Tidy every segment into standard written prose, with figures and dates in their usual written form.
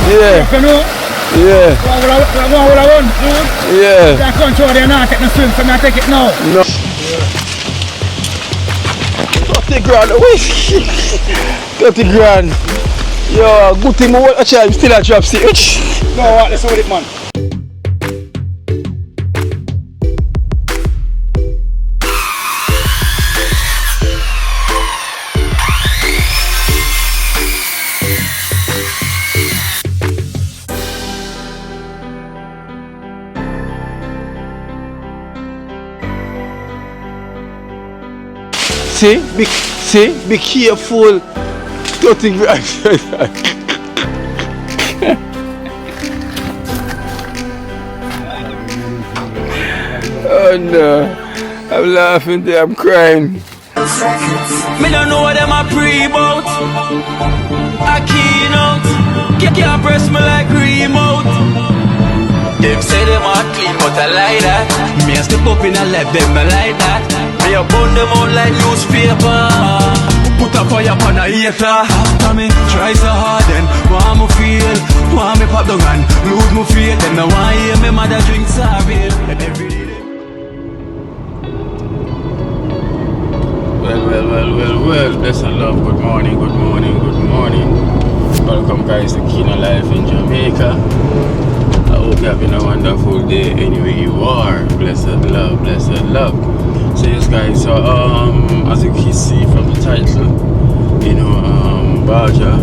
Yeah. You know? Yeah. Yeah. That control they're not taking a swim, so I take it now. No. 30 grand away. 30 grand. Yo, good thing I actually still a drop stick. No, what? Let's hold it, man. See, be careful. 30 grand. Oh no, I'm laughing there, I'm crying. Me don't know what them a pre-bout. Akeynote, can't press me like remote. Them say them a clean, but I like that. Me a step up in a left, them I like that. Me a burn them out like newspaper. Put a fire upon a hater. After me try so hard, then want me feel, want me pop down and lose me faith. Them no want hear me mother drink sorry. And every day. Well, bless and love. Good morning. Welcome guys to Akeynote Life in Jamaica. I hope you're having a wonderful day anywhere you are. Blessed love. So yes guys, so as you can see from the title, you know, Bajah,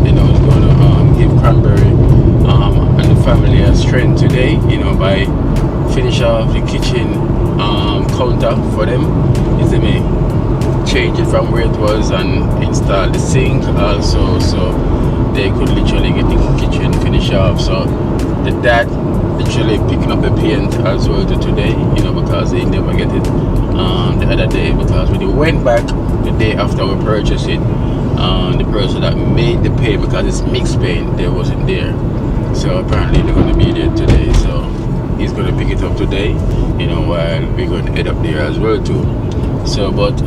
you know, is gonna give Cranberry and the family a strength today, you know, by finish off the kitchen counter for them. Is they may change it from where it was and install the sink also, so they could literally get the kitchen finished off. So the dad literally picking up the paint as well to today, you know, because they never get it the other day, because when they went back the day after we purchased it, the person that made the paint, because it's mixed paint, they wasn't there. So apparently they're going to be there today, so he's going to pick it up today, you know, while we're going to head up there as well too. So but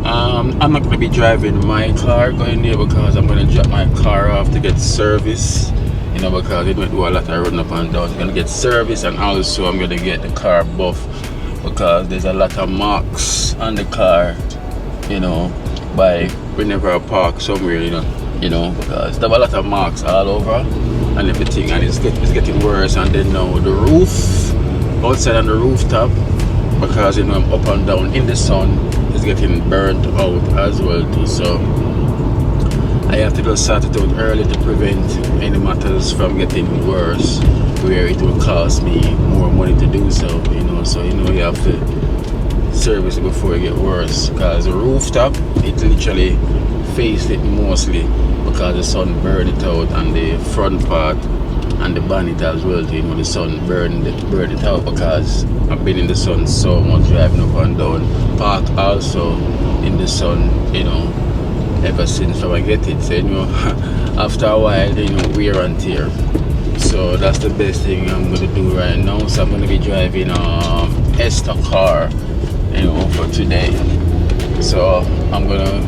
I'm not going to be driving my car going there, because I'm going to drop my car off to get service, you know, because it went do a lot of running up and down. I'm going to get service, and also I'm going to get the car buff, because there's a lot of marks on the car, you know, by whenever I park somewhere, you know, because there are a lot of marks all over and everything, and it's getting worse. And then now the roof, outside on the rooftop, because you know I'm up and down in the sun, is getting burnt out as well too. So I have to just sort it out early to prevent any matters from getting worse, where it will cost me more money to do so, you know. So you know you have to service it before it get worse, because the rooftop, it literally faced it mostly because the sun burned it out, and the front part and the bonnet as well, you know, the sun burned it out, because I've been in the sun so much driving up and down, parked also in the sun, you know, ever since I get it. So you know, after a while, you know, wear and tear. So that's the best thing I'm gonna do right now. So I'm gonna be driving Esther car, you know, for today. So I'm gonna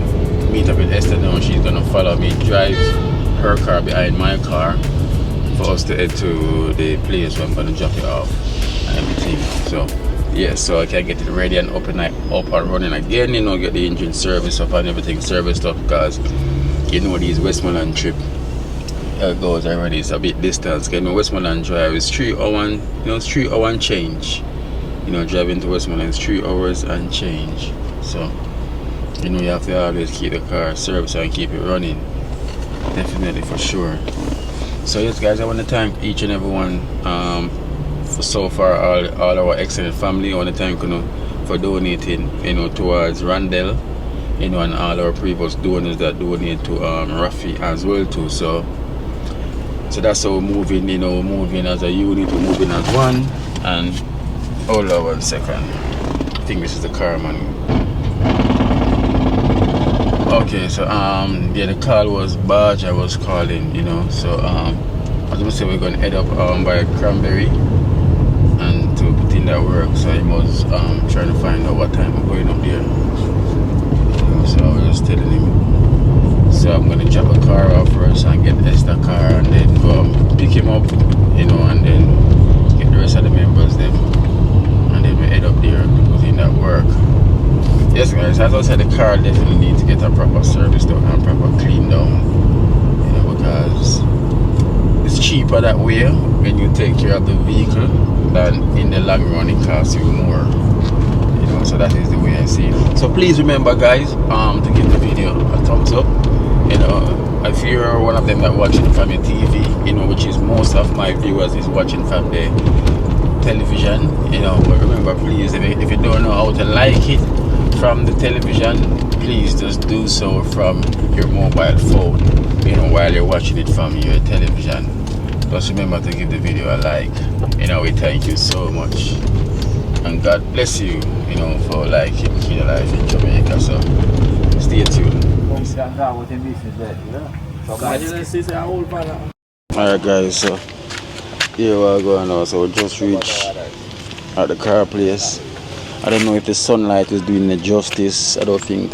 meet up with Esther now. She's gonna follow me, drive her car behind my car, for us to head to the place where I'm gonna drop it off and everything. So yeah, so I can get it ready and up and running again, you know, get the engine service up and everything serviced up, because you know these Westmoreland trip goes already, it's a bit distance. You know, Westmoreland drive is 3 hours, you know, it's 3 hours and change. You know, driving to Westmoreland is 3 hours and change. So you know, you have to always keep the car serviced and keep it running, definitely, for sure. So yes guys, I want to thank each and everyone for so far, all our excellent family. I want to thank, you know, for donating, you know, towards Randall, you know, and all our previous donors that donate to Rafi as well too. So that's how we're moving, you know, moving as a unit, we're moving as one. And hold on 1 second, I think this is the car, man. Okay, so yeah, the call was Bajah was calling, you know. So I was gonna say we're gonna head up by Cranberry and to put in that work. So he was trying to find out what time we're going up there. So I was just telling him. So I'm gonna drop a car off first and get Esther car, and then go up, you know, and then get the rest of the members them, and then we head up there to put in that work. Yes guys, as I said, the car definitely needs to get a proper service done and proper clean down, you know, because it's cheaper that way when you take care of the vehicle than in the long run it costs you more, you know. So that is the way I see it. So please remember guys, to give the video a thumbs up, you know. If you're one of them that watching from your TV, you know, which is most of my viewers is watching from the television, you know, but remember please, if you don't know how to like it from the television, please just do so from your mobile phone, you know, while you're watching it from your television. Just remember to give the video a like, you know. We thank you so much, and God bless you, you know, for liking Key Life in Jamaica. So stay tuned. Alright guys, so here we are going now. So we just reached at the car place. I don't know if the sunlight is doing it justice. I don't think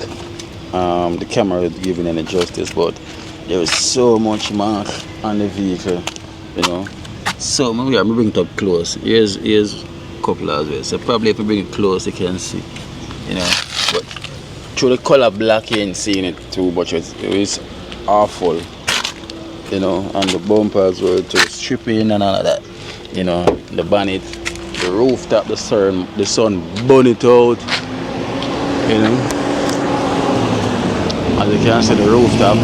the camera is giving any justice, but there is so much mark on the vehicle, you know. So maybe I'm bring it up close. Here's a couple as well. So probably if we bring it close you can see, you know. But through the color black you ain't seeing it too much. It's awful, you know. And the bumpers were just stripping and all of that, you know. The bonnet, the rooftop, the sun burn it out, you know. As you can see, the rooftop,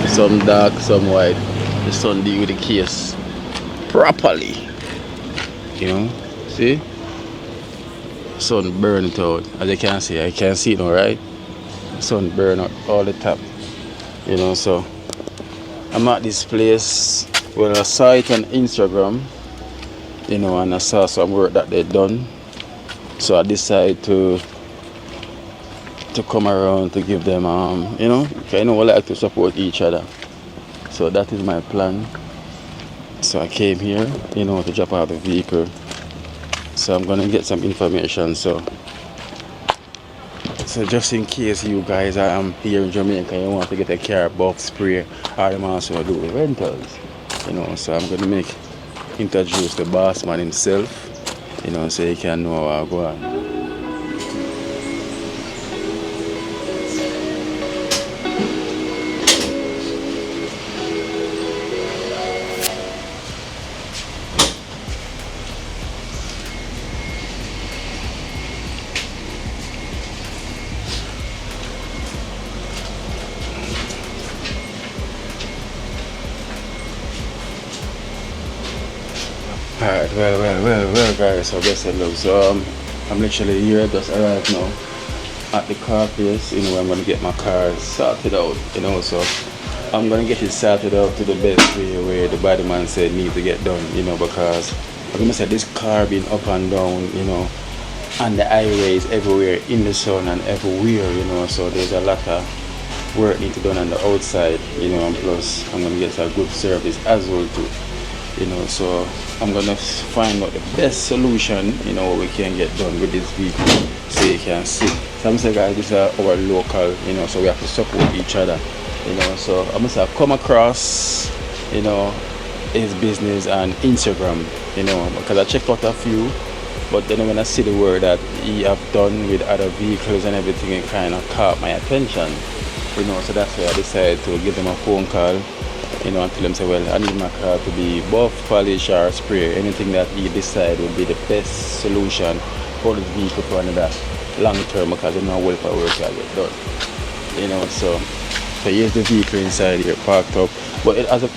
some dark, some white. The sun deal with the case properly, you know. See, sun burn it out. As you can see, I can see it now, right? Sun burn out all the top, you know. So I'm at this place. Well, I saw it on Instagram, you know, and I saw some work that they done, so I decided to come around to give them, you know, I know we like to support each other, so that is my plan. So I came here, you know, to drop out the vehicle, so I'm gonna get some information. So just in case you guys are here in Jamaica, you want to get a car box spray, or them also do the rentals, you know. So I'm gonna introduce the boss man himself, you know, so you can know how I go on. Alright, well guys, so guess hello. So I'm literally here, just arrived now at the car place, you know. I'm gonna get my car sorted out, you know. So I'm gonna get it sorted out to the best way where the body man said need to get done, you know, because I'm gonna say this car been up and down, you know, and the highways everywhere, in the sun and everywhere, you know. So there's a lot of work need to be done on the outside, you know, and plus I'm gonna get a good service as well too, you know. So I'm gonna find out the best solution, you know, what we can get done with this vehicle, so you can see. So I'm saying guys, this is our local, you know, so we have to support each other, you know. So I must have come across, you know, his business on Instagram, you know, because I checked out a few, but then when I see the work that he have done with other vehicles and everything, it kind of caught my attention, you know. So that's why I decided to give them a phone call, you know, and tell them, say, well, I need my car to be buff, polish or spray. Anything that he decide would be the best solution for this vehicle for another long term, because you know well for work I get done, you know. So here's the vehicle inside here parked up, but it has a,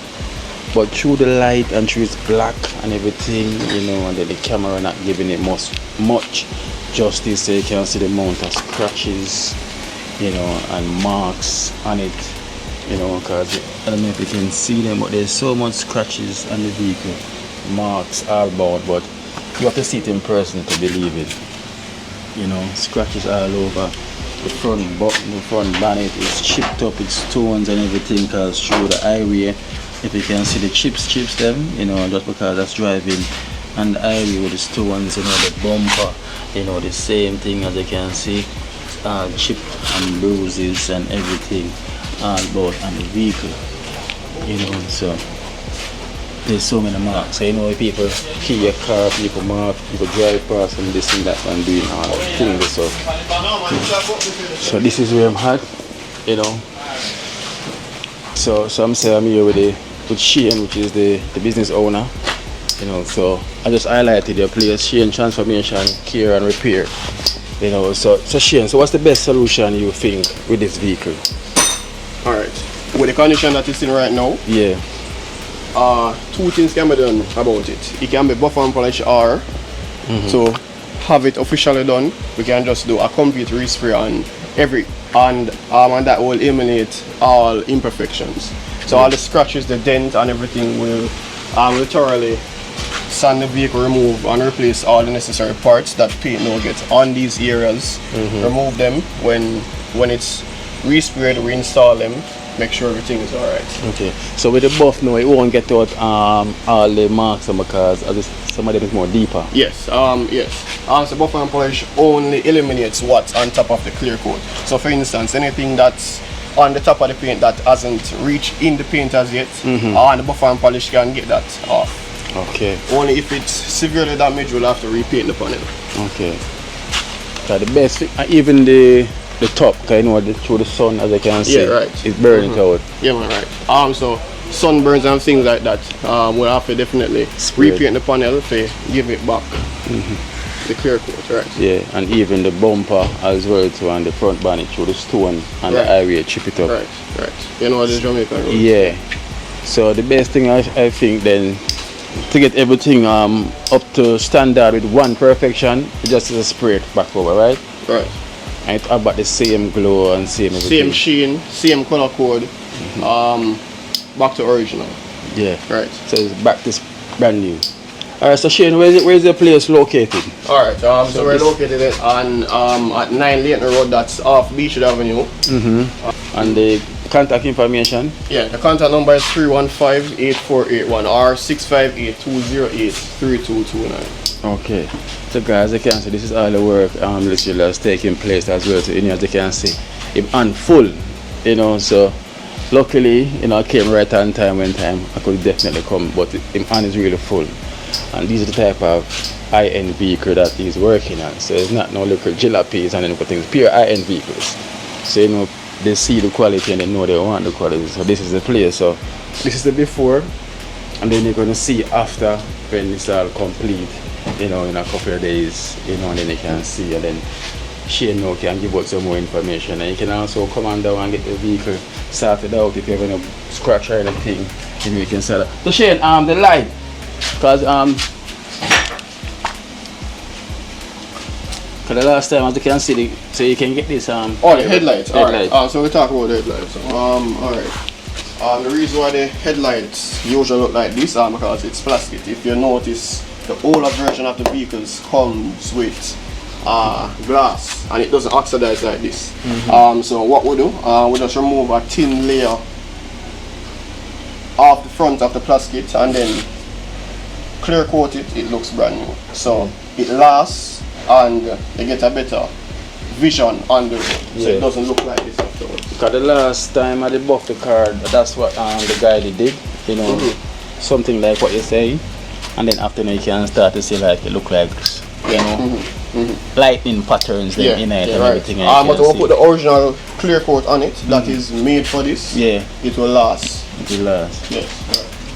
but through the light and through it's black and everything, you know, and then the camera not giving it much justice, so you can see the amount of scratches, you know, and marks on it, you know, because I don't know if you can see them, but there's so much scratches on the vehicle, marks all about, but you have to see it in person to believe it, you know. Scratches all over the front button, the front bonnet is chipped up with stones and everything, because through the highway, if you can see the chips them, you know, just because that's driving on the highway with the stones, you know, the bumper, you know, the same thing as you can see, chip and bruises and everything all about on the vehicle, you know. So there's so many marks. So you know, people key your car, people mark, people drive past and this and that and doing all things. So this is where I'm at, you know. So I'm saying I'm here with Shane, which is the business owner, you know. So I just highlighted your place, Shane Transformation, Care and Repair, you know. So Shane, so what's the best solution you think with this vehicle? Alright, with the condition that it's in right now, Yeah. two things can be done about it. It can be buffer and polish or to have it officially done, we can just do a complete respray on and that will eliminate all imperfections. So all the scratches, the dent and everything will thoroughly sand the vehicle, remove and replace all the necessary parts that paint now gets on these areas. Remove them when it's resprayed, we install them, make sure everything is alright. Okay. So with the buff now, it won't get out all the marks on the cars, as some of them is more deeper. Yes, so buffer and polish only eliminates what's on top of the clear coat. So for instance, anything that's on the top of the paint that hasn't reached in the paint as yet, and the buffer and polish can get that off. Okay. Only if it's severely damaged, we'll have to repaint the panel. Okay. So the best thing, even the top, you know, through the sun, as I can see, it's burning out. Yeah, man, right. So sunburns and things like that, we'll have to definitely repaint the panel to give it back the clear coat, right? Yeah, and even the bumper as well too, and the front bonnet through the stone and the highway, chip it up. Right. You know what the Jamaica road. Yeah. So the best thing I think then, to get everything up to standard with one perfection, just spray it back over, right? Right. And it's about the same glow and same everything. Same sheen, same color code, back to original. Yeah. Right. So it's back to brand new. Alright, so Shane, where's the place located? Alright, so we're located on at 9 Leighton Road, that's off Beachwood Avenue. And the contact information? Yeah, the contact number is 315-8481 or 658-208-3229. Okay. So guys, as you can see, this is all the work literally that's taking place as well. So you know, as you can see, it's on full, you know. So luckily, you know, I came right on time when I could definitely come, but the on is really full. And these are the type of high-end vehicle that he's working on. So it's not no little jalapenos and anything, things, pure high-end vehicles. So you know, they see the quality and they know they want the quality. So this is the place. So this is the before, and then you're gonna see after when it's all complete, you know, in a couple of days, you know, and then you can see, and then Shane now can give out some more information, and you can also come on down and get the vehicle sorted out if you have any scratch or anything, you know, you can sell it. So Shane, the light, because the last time, as you can see, so you can get this the headlights. Alright, so we talk about the headlights. Alright. The reason why the headlights usually look like this because it's plastic. If you notice, the older version of the vehicles comes with glass and it doesn't oxidize like this. So what we do, we just remove a thin layer off the front of the plastic and then clear coat it. It looks brand new. So it lasts and you get a better vision on the road, so it doesn't look like this afterwards. Because the last time I did buff the car, that's what the guy did, you know, something like what you're saying, and then after you can start to see like it look like, you know, lightning patterns then in it and everything. But we'll put the original clear coat on it that is made for this. Yeah, it will last. It will last. Yes.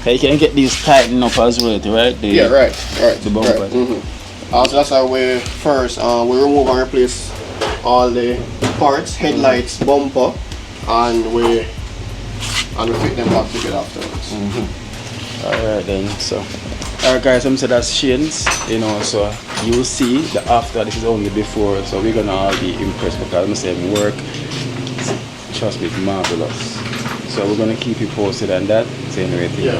You can get these tightened up as well, right? The bumper. So that's how we first we remove and replace all the parts, headlights, bumper, and we fit them back together afterwards. Alright then, so alright guys, I'm saying that's Shane's, you know, so you'll see the after, this is only before, so we're gonna all be impressed because I'm saying work, trust me, it's marvelous. So we're gonna keep you posted on that, saying everything.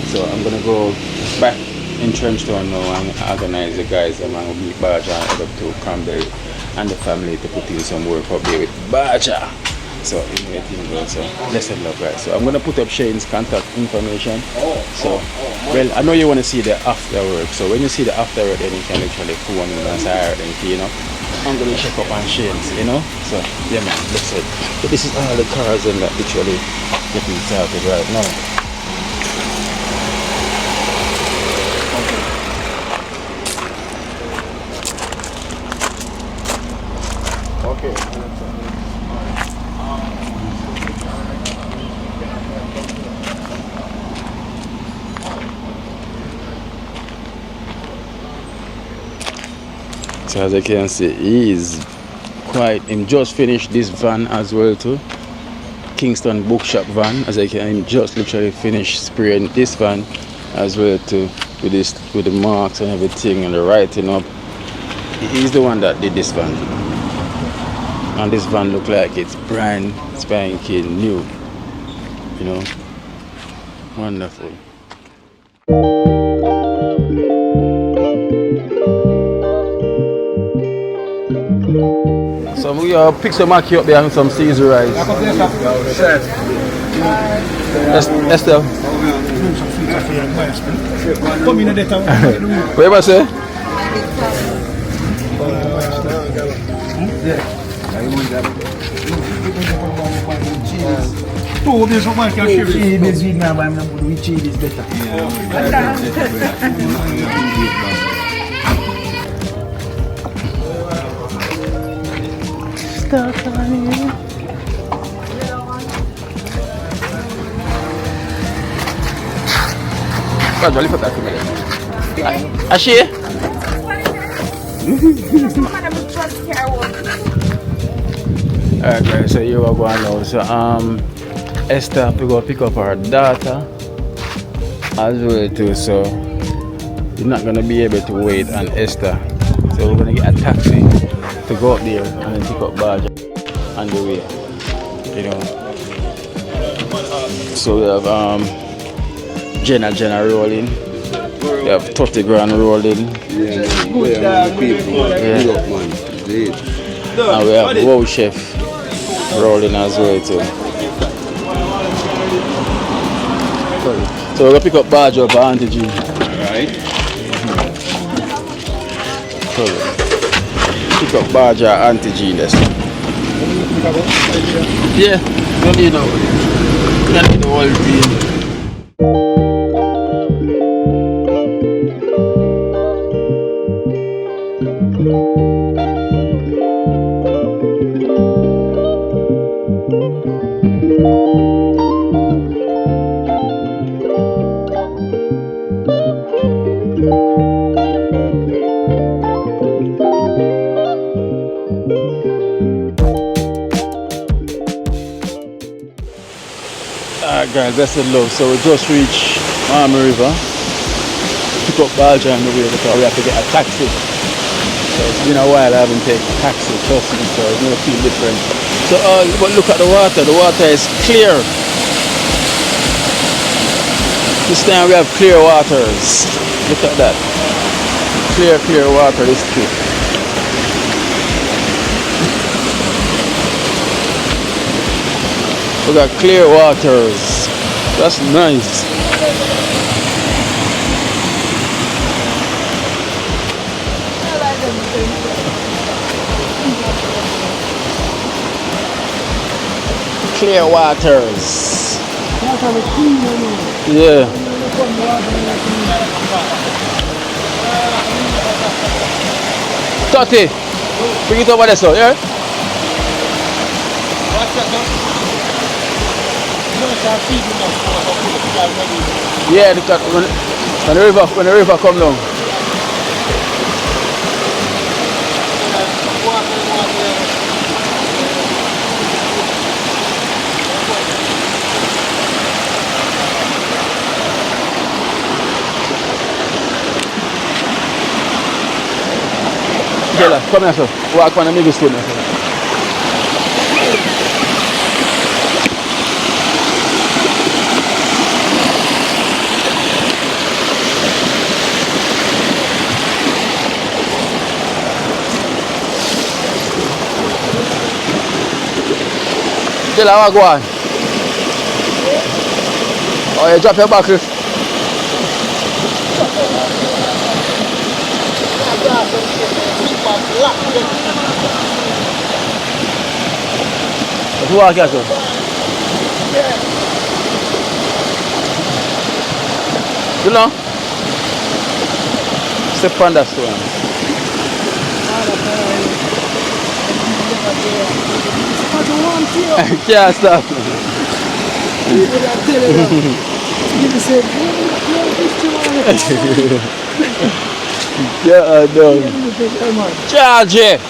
So I'm gonna go back in Trenchtown now and organize the guys among Bajah and head up to Cranberry and the family to put in some work up there with Bajah. So everything goes. So blessed love, guys. So I'm gonna put up Shane's contact information. So well, I know you want to see the after work. So when you see the after work, then you can actually phone me and say, and you know, I'm gonna check up on Shane's, you know. So yeah, man, blessed. So this is all the cars and that literally getting started right now. So as I can see, him just finished this van as well too. Kingston Bookshop van, as I can him just literally finished spraying this van as well too, with the marks and everything and the writing up. He's the one that did this van. And this van look like it's brand spanking new. You know. Wonderful. So we pick some maki up there and some Caesar rice. Esther. What you say? Tu there's one can share cheese is now I'm not with cheese is better. Stuff on it. Bajah, lipat aku balik. Asyik? Alright guys, so here we're going now. So Esther we go pick up her daughter as well too, so we're not gonna be able to wait on Esther. So we're gonna get a taxi to go up there and then pick up Bajah on the way. You know. So we have Jenna rolling. We have 30 grand rolling. And we have Wow Chef rolling as well too. So we're gonna pick up Bajah for Auntie G. Right. So pick up Bajah Auntie G this. Yeah, don't need no. Don't need the whole thing. Guys, that's the love. So we just reached Army River. Pick up Bajah on the way because we have to get a taxi. So it's been a while I haven't taken a taxi, trust me, so it's gonna feel different. So but look at the water is clear. This time we have clear waters. Look at that. Clear water this trip. We got clear waters. That's nice. Clear waters. Yeah. Toti, bring it over there, so yeah. Yeah, because when the river come down. Jella, come here, sir. Walk on the middle stone. Jella, go on. Oh, you drop your buckle. Who are you? You know? Step on that stone. Can't stop. Yeah, done. Charge it.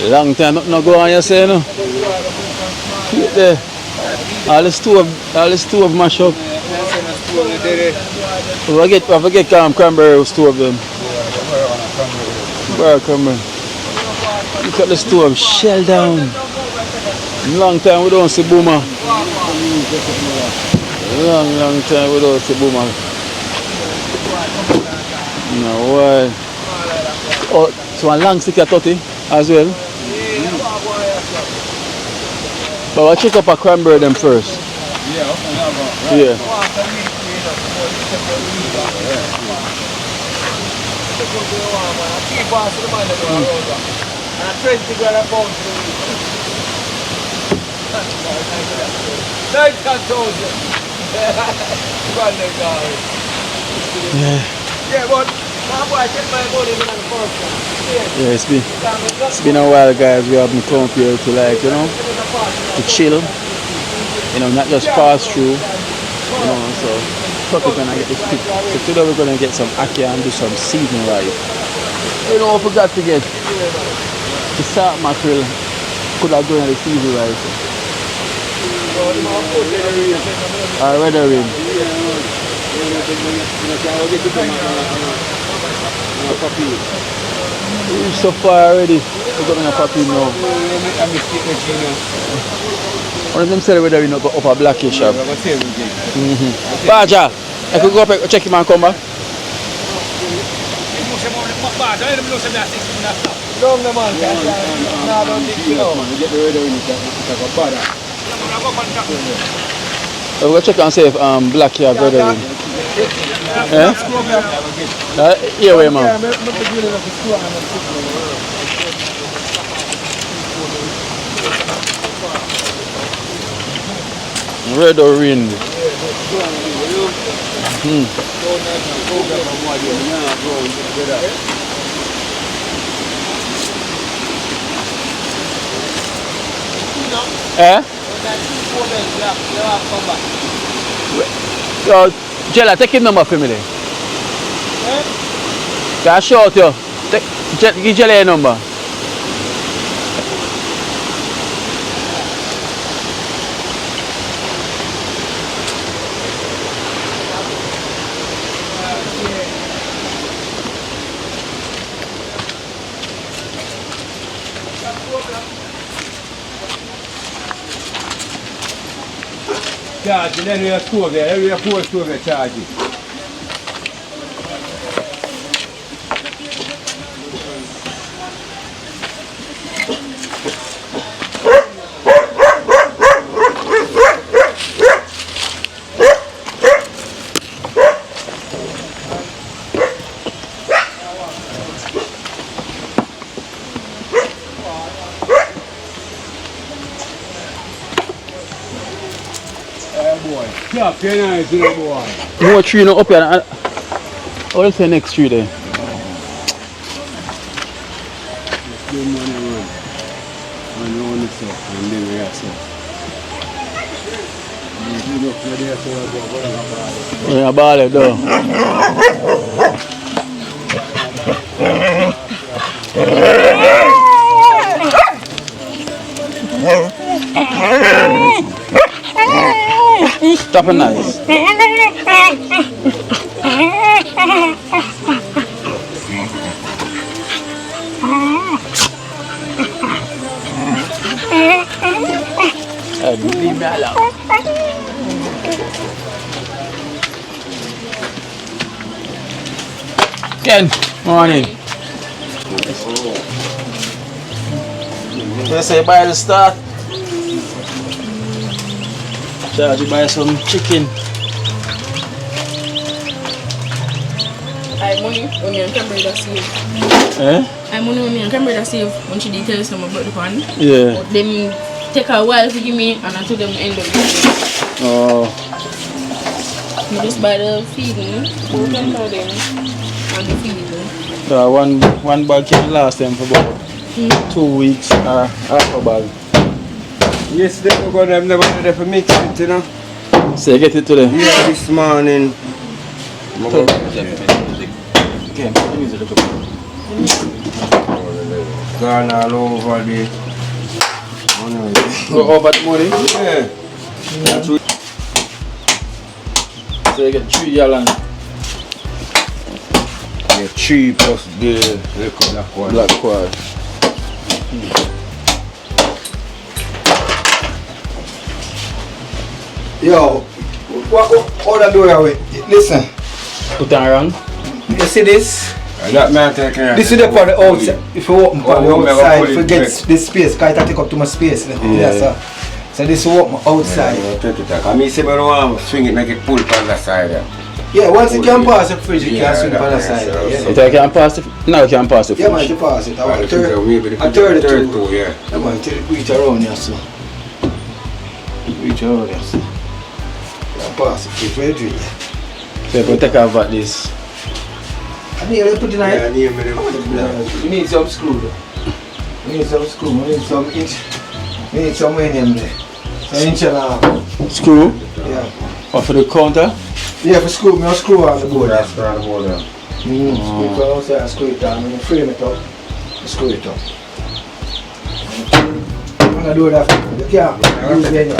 Long time not go on, you say, no? There. All the stove mash up. We get Cranberry stove them. Cranberry. Look at the stove, shell down. Long time we don't see boomer. Long time we don't see boomer. No way. Oh, so a long stick at 30 as well. But we'll check up a Cranberry them first. Yeah. Yeah, but my boy take my money in the first time. Yeah, it's been a while, guys. We have been come here to, like, you know, to chill. You know, not just pass through. You know, so probably gonna get this quick. So today we're gonna get some ackee and do some seasoning rice. You know, I forgot to get the salt mackerel. Could have done the seasoning rice. Weather rain. We're so far already. We're going to puppy now. One of them said whether we not go up a blackish shop. Bajah, I could go up and check him and come back. We'll go check and see if black here got it. Yeah, wait, man. Red or green? Yo, Jella, take his number for me then. Can I show it to you? Give Jella your number. Charge, then we have stove there, we have 4 stove there, charge it. Yeah, very nice, boy. More tree no up here. What is the next tree there? Yeah, ball it though. Stop and nice. Leave me alone. Ken, morning. They say buy the start. Charge you buy some chicken. I money on your Cranberry that save. I money on your Cranberry that save when she details some about the pan. Yeah. But them take a while to give me and until them end up. Oh. I just buy the feeding, both them for them and the feeding. So one bag can last them for about 2 weeks or half a bag. Yesterday we got them never there for mix it, you know. So you get it today? Yeah, this morning. Okay, Gone all over the go over the money? yeah. So you get 3 gallons. Yeah, 3 plus the black one. Black quad. Yo, what I do here with? Listen, Put on around. you see this? That man take care. This is the part of the outside. If you open part of the Oh, outside, put it forget back. this space, because it take up too much space. Yeah, sir. So this is open outside. I mean, say I don't want to swing it, make it pull on the side. Yeah, once you can pass the fridge, you can swing on the side. Yeah. Yeah, You can pass it? No, you can pass it. yeah man, you pass it. I want A a third two, two. yeah. Yeah man, till it reach around here, so. Reach around here, so. Yeah, pass it, it's very drill. So you can take off at this. I need to put it in Yeah, here. near me. We need some screw though. We need some screw, we need some inch. We need some in there. So inch and a half. Screw? Yeah. Or for the counter? Yeah, for screw, me screw on the board. That's around the border. Screw it outside and screw it on. When you frame it up, screw it up. I'm gonna do that. You can't use it anyway.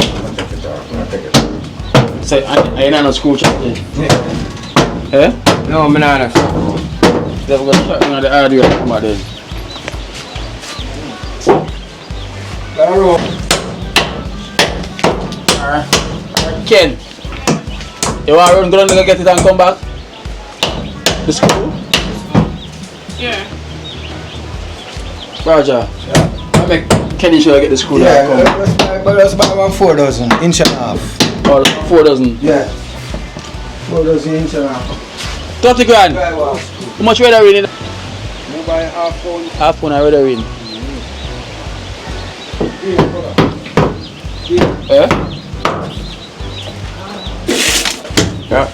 So I ain't no screw chop then? Yeah. Eh? No, I'm not. They've got something on the audio come out then. Gotta roll. Alright. Ken, you want to run down and get it and come back? The screw? Yeah. Bajah. I make Kenny sure I get the screw down and come back. But that's about 4 dozen, inch and a half. Or 4 dozen. Yeah. 4 dozen inch and a half. 30 grand. Drive off. How much weather in it? You buy half pound. Half pound I weather in. Eh? Yeah.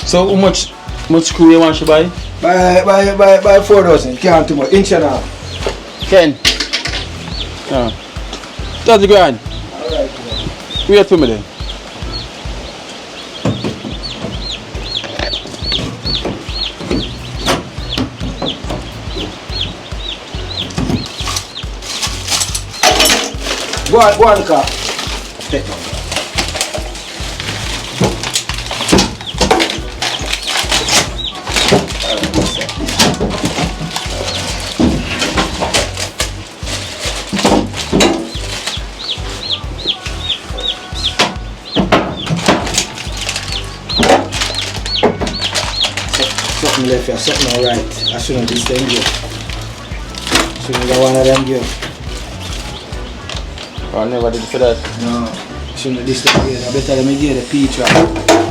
So how much screw you want to buy? Buy 4 dozen, can't too much, inch and a half. Ken? 30 grand. Alright. Wait for me then. Go on, car. Take one. Something left here, something alright. I shouldn't be staying here. Shouldn't have one of them here. I never did for that. No, shouldn't have this thing here. I better let me get the peach right.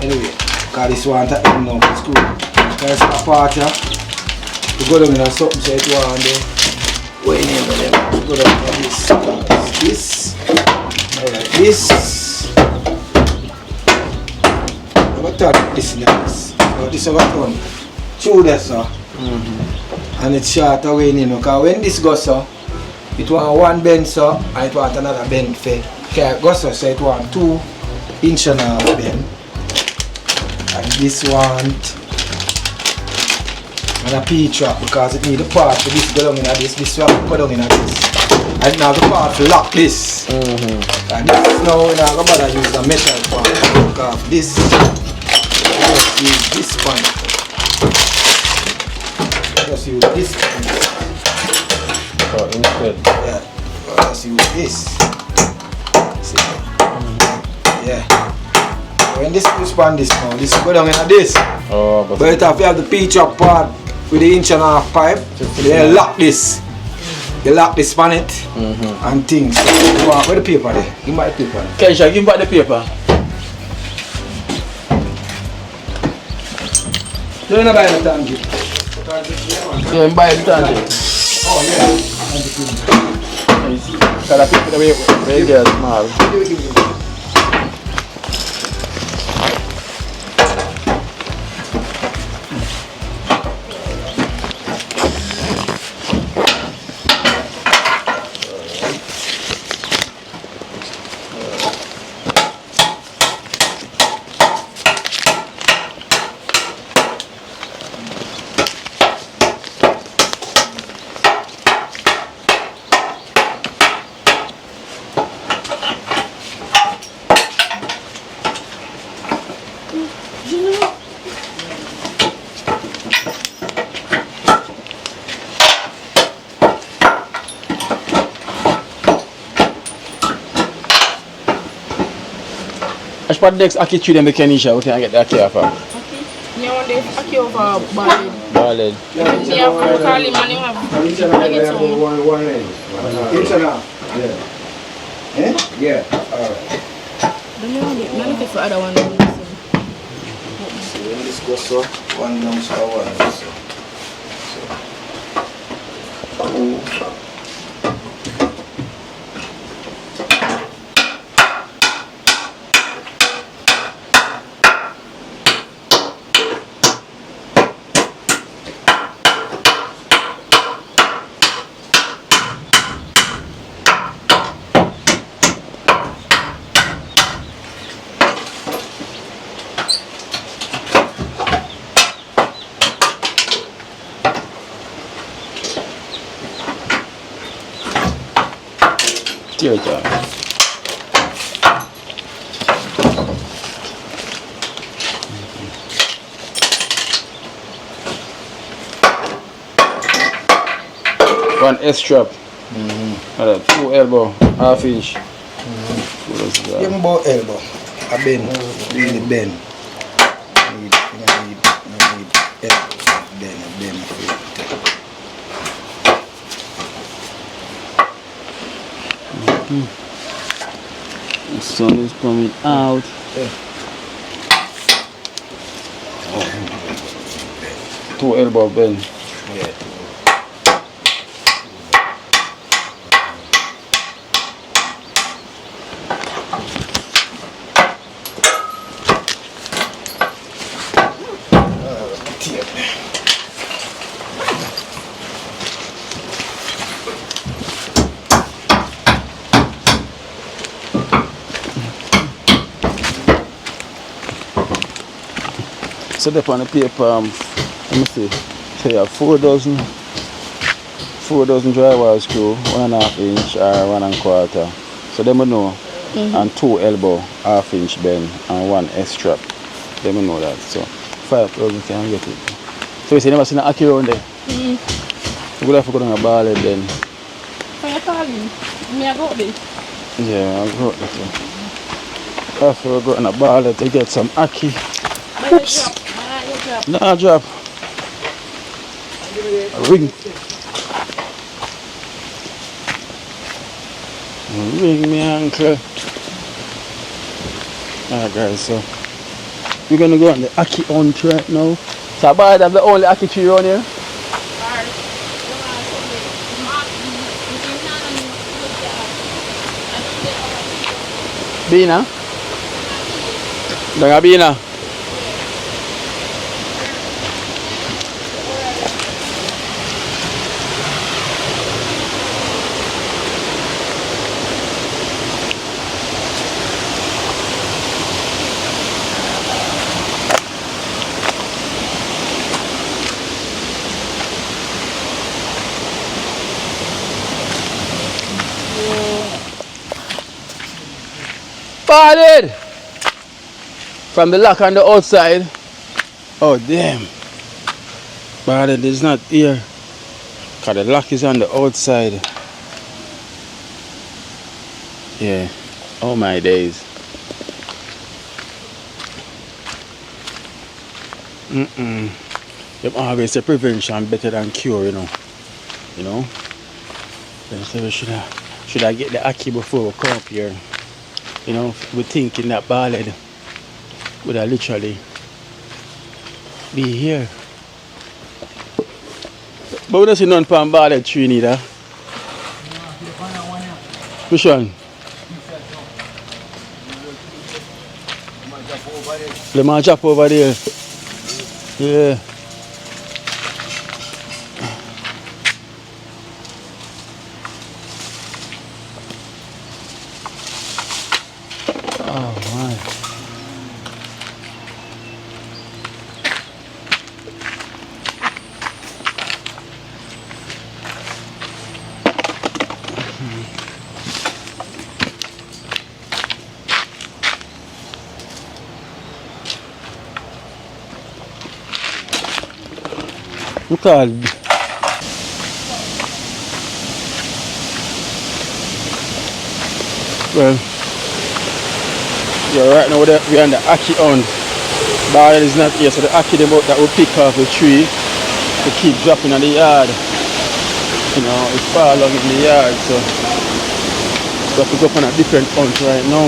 Anyway, because this one to end now for school. Because it's a part here. You go down in something so it want there. Wait in for them. You go down in this. This. Alright, this. I'm going to turn this in this. But this is what one. Through there, sir. And it's short away in because when this goes, sir, it want one bend, sir, and it want another bend for go, sir, so it want 2 inch and a half bend. And this want and a P-trap because it need a part for this go down in this one go down in this. And now the part to lock this. And this now we're not going to bother use the metal part because this just use this one. Just use this one. Oh, instead. Yeah, just use this. See? Yeah. when this is span this now, this go down in this. Oh, But if you have the P-chop part with the 1.5 pipe, you lock this. You lock this on it and things. Where the paper there? Give me the paper. Keisha, give back the paper. You don't buy the tangent. Yeah, buy the tangent. Oh yeah. Because I pick it away where you get small. As part next Aki tree them the Kenisha, we can get the Aki off her. Okay. You want the Aki over Ballad. Ballad. You have to call him and you have to get some. One end. 1.5. Yeah. Eh? Yeah. Alright. Don't you want it? I'm looking for other one. So when this goes so, one down so one so. Tear it down. One S-strap. 2 elbow, half inch. Give me about elbow. A bend. Really bend. Need bend. The sun is coming out. Oh. 2 elbow bend. Yeah. So they on the paper, let me see, so you have 4 dozen drywall screw, 1.5 inch or 1.25. So they will know, and 2 elbow, half inch bend, and 1 S-strap. They will know that. So 5,000 can get it. So you see, never seen an Aki around there? You will have to go down a ballad then. Can you call him? Me I got this. Yeah, I'll go there too. I have to go on a ballad to get some Aki. Oops. Nah, drop. Ring. Ring me ankle. Alright guys, so we're gonna go on the Aki hunt right now. So I have the only Aki tree around here. Bina? Dengan Bina? Spotted! From the lock on the outside. Oh damn. Spotted is not here. Cause the lock is on the outside. Yeah. Oh my days. Them always say prevention better than cure, you know. You know? Then so we should I get the Aki before we come up here. You know, we're thinking that ballad would have literally be here. But we don't see none from ballad tree neither. Which one? The man drop over there. Yeah. Oh my. Look at well, yeah, right now we're on the Akeynote. Bar is not here, so the Aki that will pick off the tree to keep dropping on the yard. You know, it's far along in the yard, so we have to go up on a different hunt right now.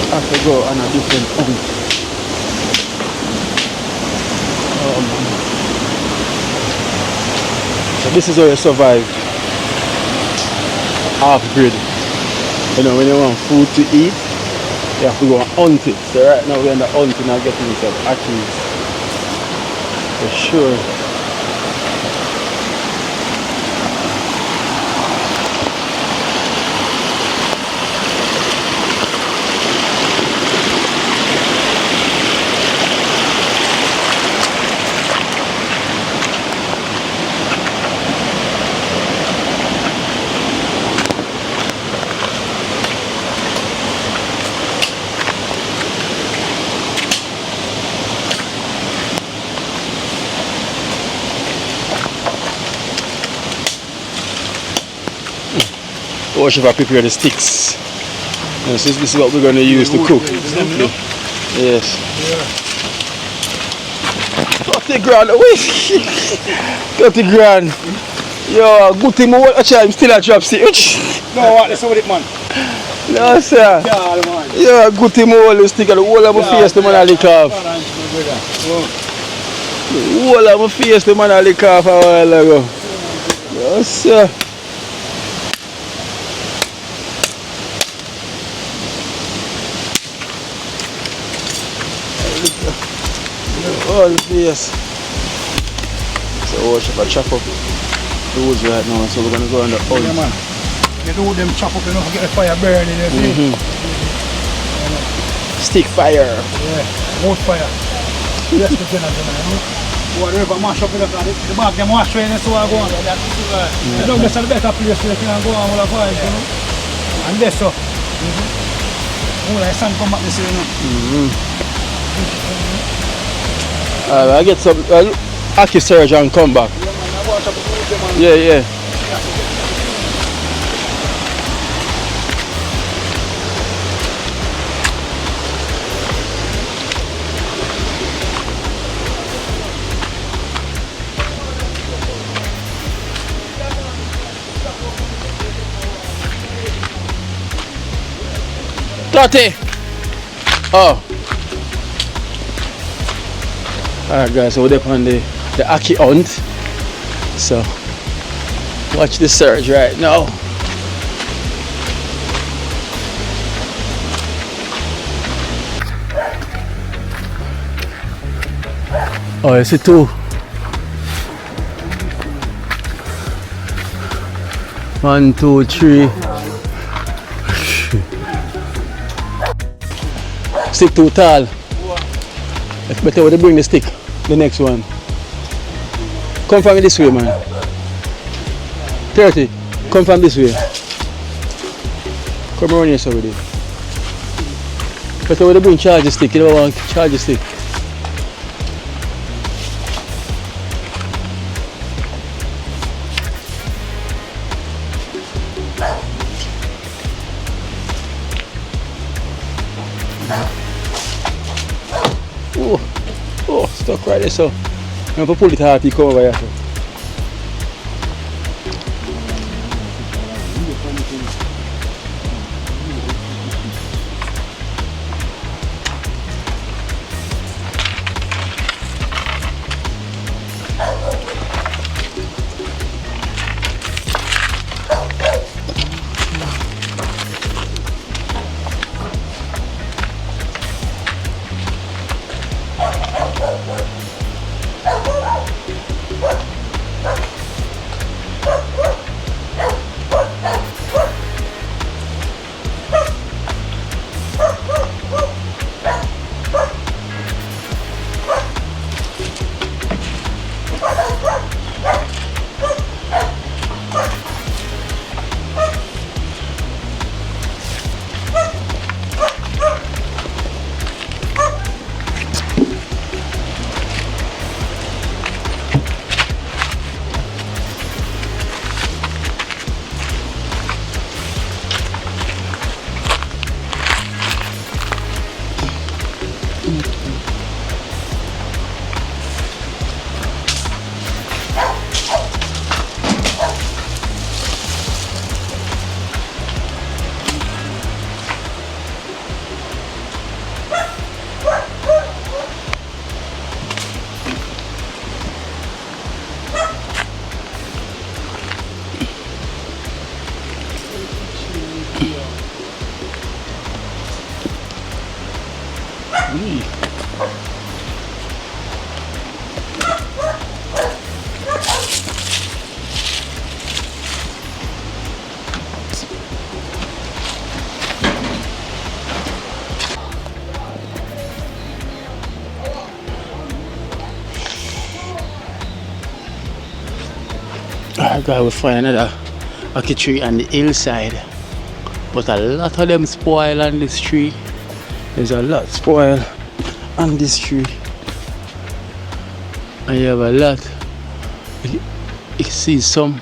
I have to go on a different hunt. So this is how you survive off-grid. You know, when you want food to eat, you have to go and hunt it. So right now we're in the hunting and getting some Akis. For sure. Or should I prepare the sticks? Yes, this is what we're going to use to cook. Yes. 30 grand away. 30 grand. Yo, good thing I I'm still a drop stick. No, what? Let's with it, man. No, sir. Yeah, man. Yeah, good thing I hold the stick and the whole of my face the man I lick off. The whole of my face the man I lick off a while ago. Yes, sir. Oh, yes. So we should chop up those right now, so we're gonna go on the oil. Yeah, man. You do them chop up, you don't get the fire burning, you see? Stick fire. Yeah, wood fire. Yes, the general, you know? Whatever mash up in the bag, them wash away, so I go on. You don't get a better place where you can go on with the fire, you know? And this, so. Oh, the sun come back this way, you know? I get some Aki surge and come back. Yeah, yeah. Tati! Oh. Alright guys, so we're up on the Akeynote. So watch the surge right now. Oh, you see two. 1, 2, 3. Stick too tall. It's better when they bring the stick. The next one. Come from this way, man. 30. Come from this way. Come around here so with it. Better when they bring charge the stick. You don't want charge the stick. stuck right there, so I'm going to pull it out, you come over here. So. Alright guys, we find another ackee tree on the hillside, but a lot of them spoil on this tree. There's a lot spoil on this tree, and you have a lot. You see some.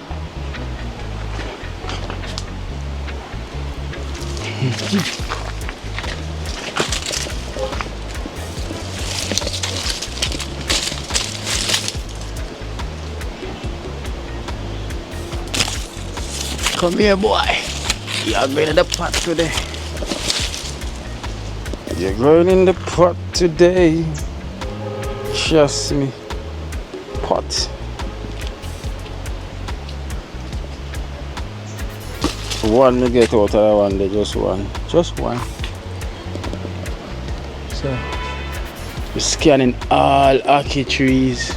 Come here, boy. You're going in the pot today. You're going in the pot today. Trust me. Pot. One to get out of that one, there, just one. Just one. So, we're scanning all ackee trees.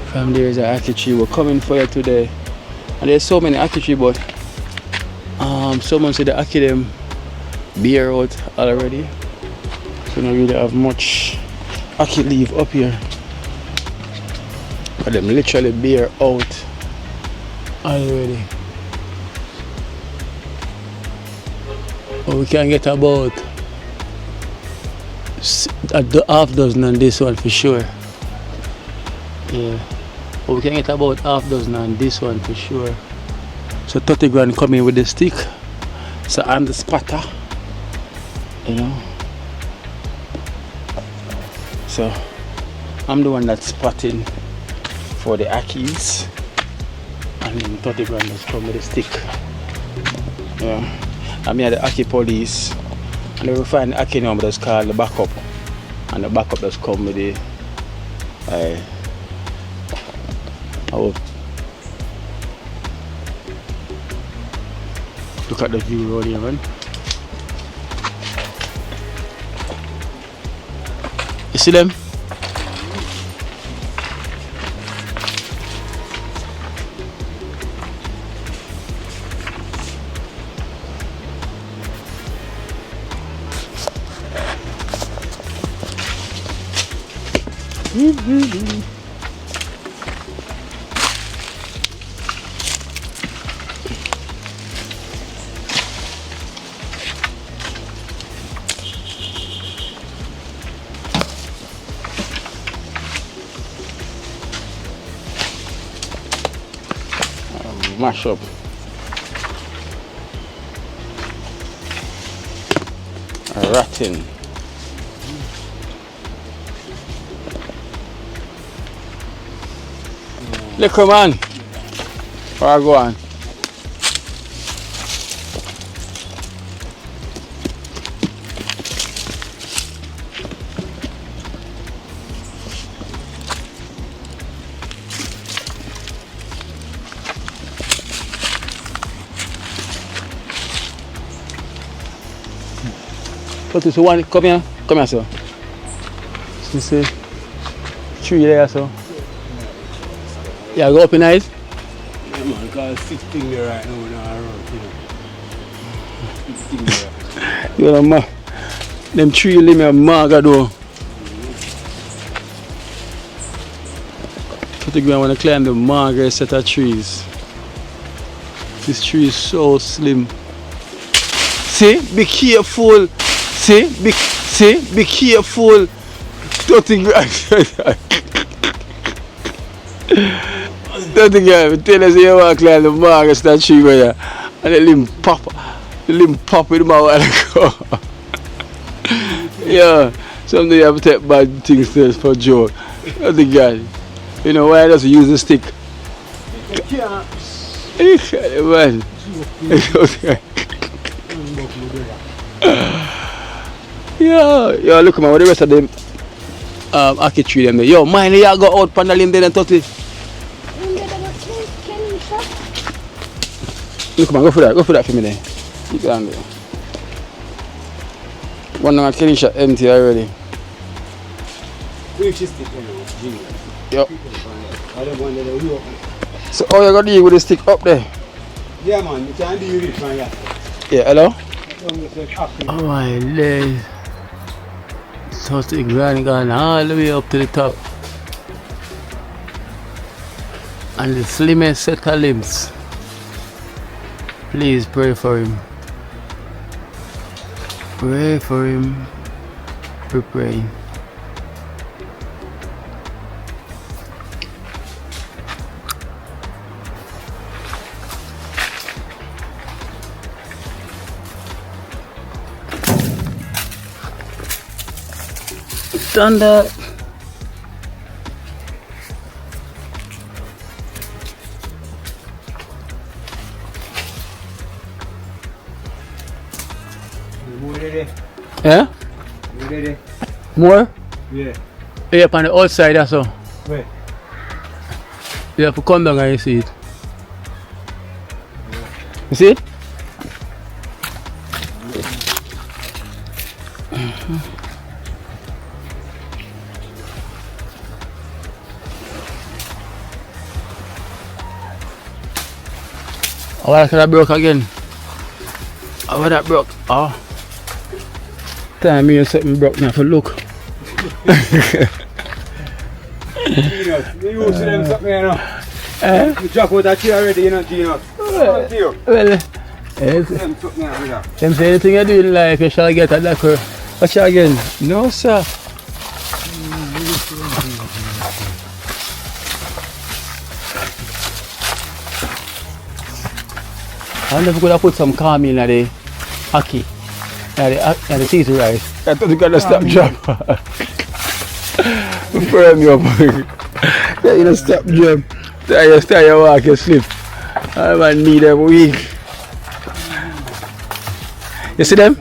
From there is an ackee tree. We're coming for you today. And there's so many ackee trees, but someone said the ackee them bear out already. So we don't really have much ackee leaf up here. But them literally bear out already. But we can get about half dozen on this one for sure. Yeah. But we can get about half dozen on this one for sure. So 30 grand coming with the stick. So and the spatter. You know. So I'm the one that's spotting for the ackees. And then 30 grand just come with the stick. Yeah. I'm here the ackee police. And they will find the Akeynote that's called the backup. And the backup just come with the look at the view road here, man. You see them? Mash up. Rotten. Look, man. Where I go on? So one, come here, sir. So see, tree there, so. Yeah, go up in eyes. Yeah, man, because 16 there right now, now around, you know. 16 there. You know, ma. Them tree limb are maga though. I think I want to climb the maga set of trees. This tree is so slim. See, be careful. See, be careful. Don't think don't think I tell us you want to climb the maga set of tree where and the limb pop with my while ago. Yeah, sometimes you have to take bad things for joke. That's the guy. You know why I just use the stick? Man. Yeah, look man, what the rest of them Aki tree them there. Yo, mine you go out pan the limb there and touch it. Look man, go for that for me there. Keep it on there. One of my killing shot empty already. Yep. So how you got to deal with the stick up there? Yeah man, you can't deal with it from here. Yeah, hello? Oh my leg. So the granny gone all the way up to the top. And the slimmest set of limbs. Please pray for him. Pray for him. We're praying. Done that. Yeah? More? Yeah. Yeah, up on the outside, that's all. Where? You have to come down and you see it. You see it? Oh, that broke again. Oh, that broke. Oh. Time me something broke now for look. Gino, you see them something, you know. You drop out that tree already, you know, Gino. Well, them say anything you do in life, you shall get a lacquer. Watch it again. No, sir. I wonder if we could have put some calm in the Aki. And the season rice. I thought you gotta stop jump. Firm you up. You know, stop jump. Stay you walk, you slip. I might need them week. You see them?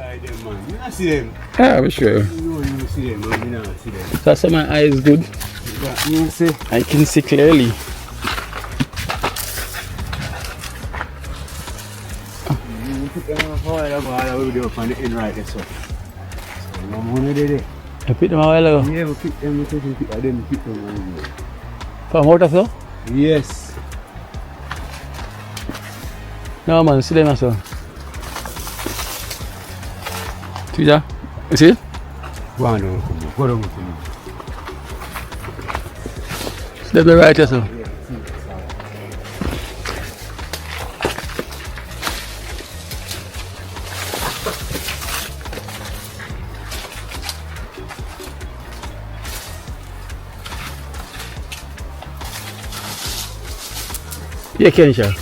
You not see them. Yeah, I'm sure. No, you see them, man. You not see them. That's why my eye is good. You see? I can see clearly. On the end right there, so. You picked them a while ago? Yeah, we picked them, we picked them. From out of so? Yes. No man, see them also. See that? You see it? Go on, go on. See them right here so? Yeah, Kensha.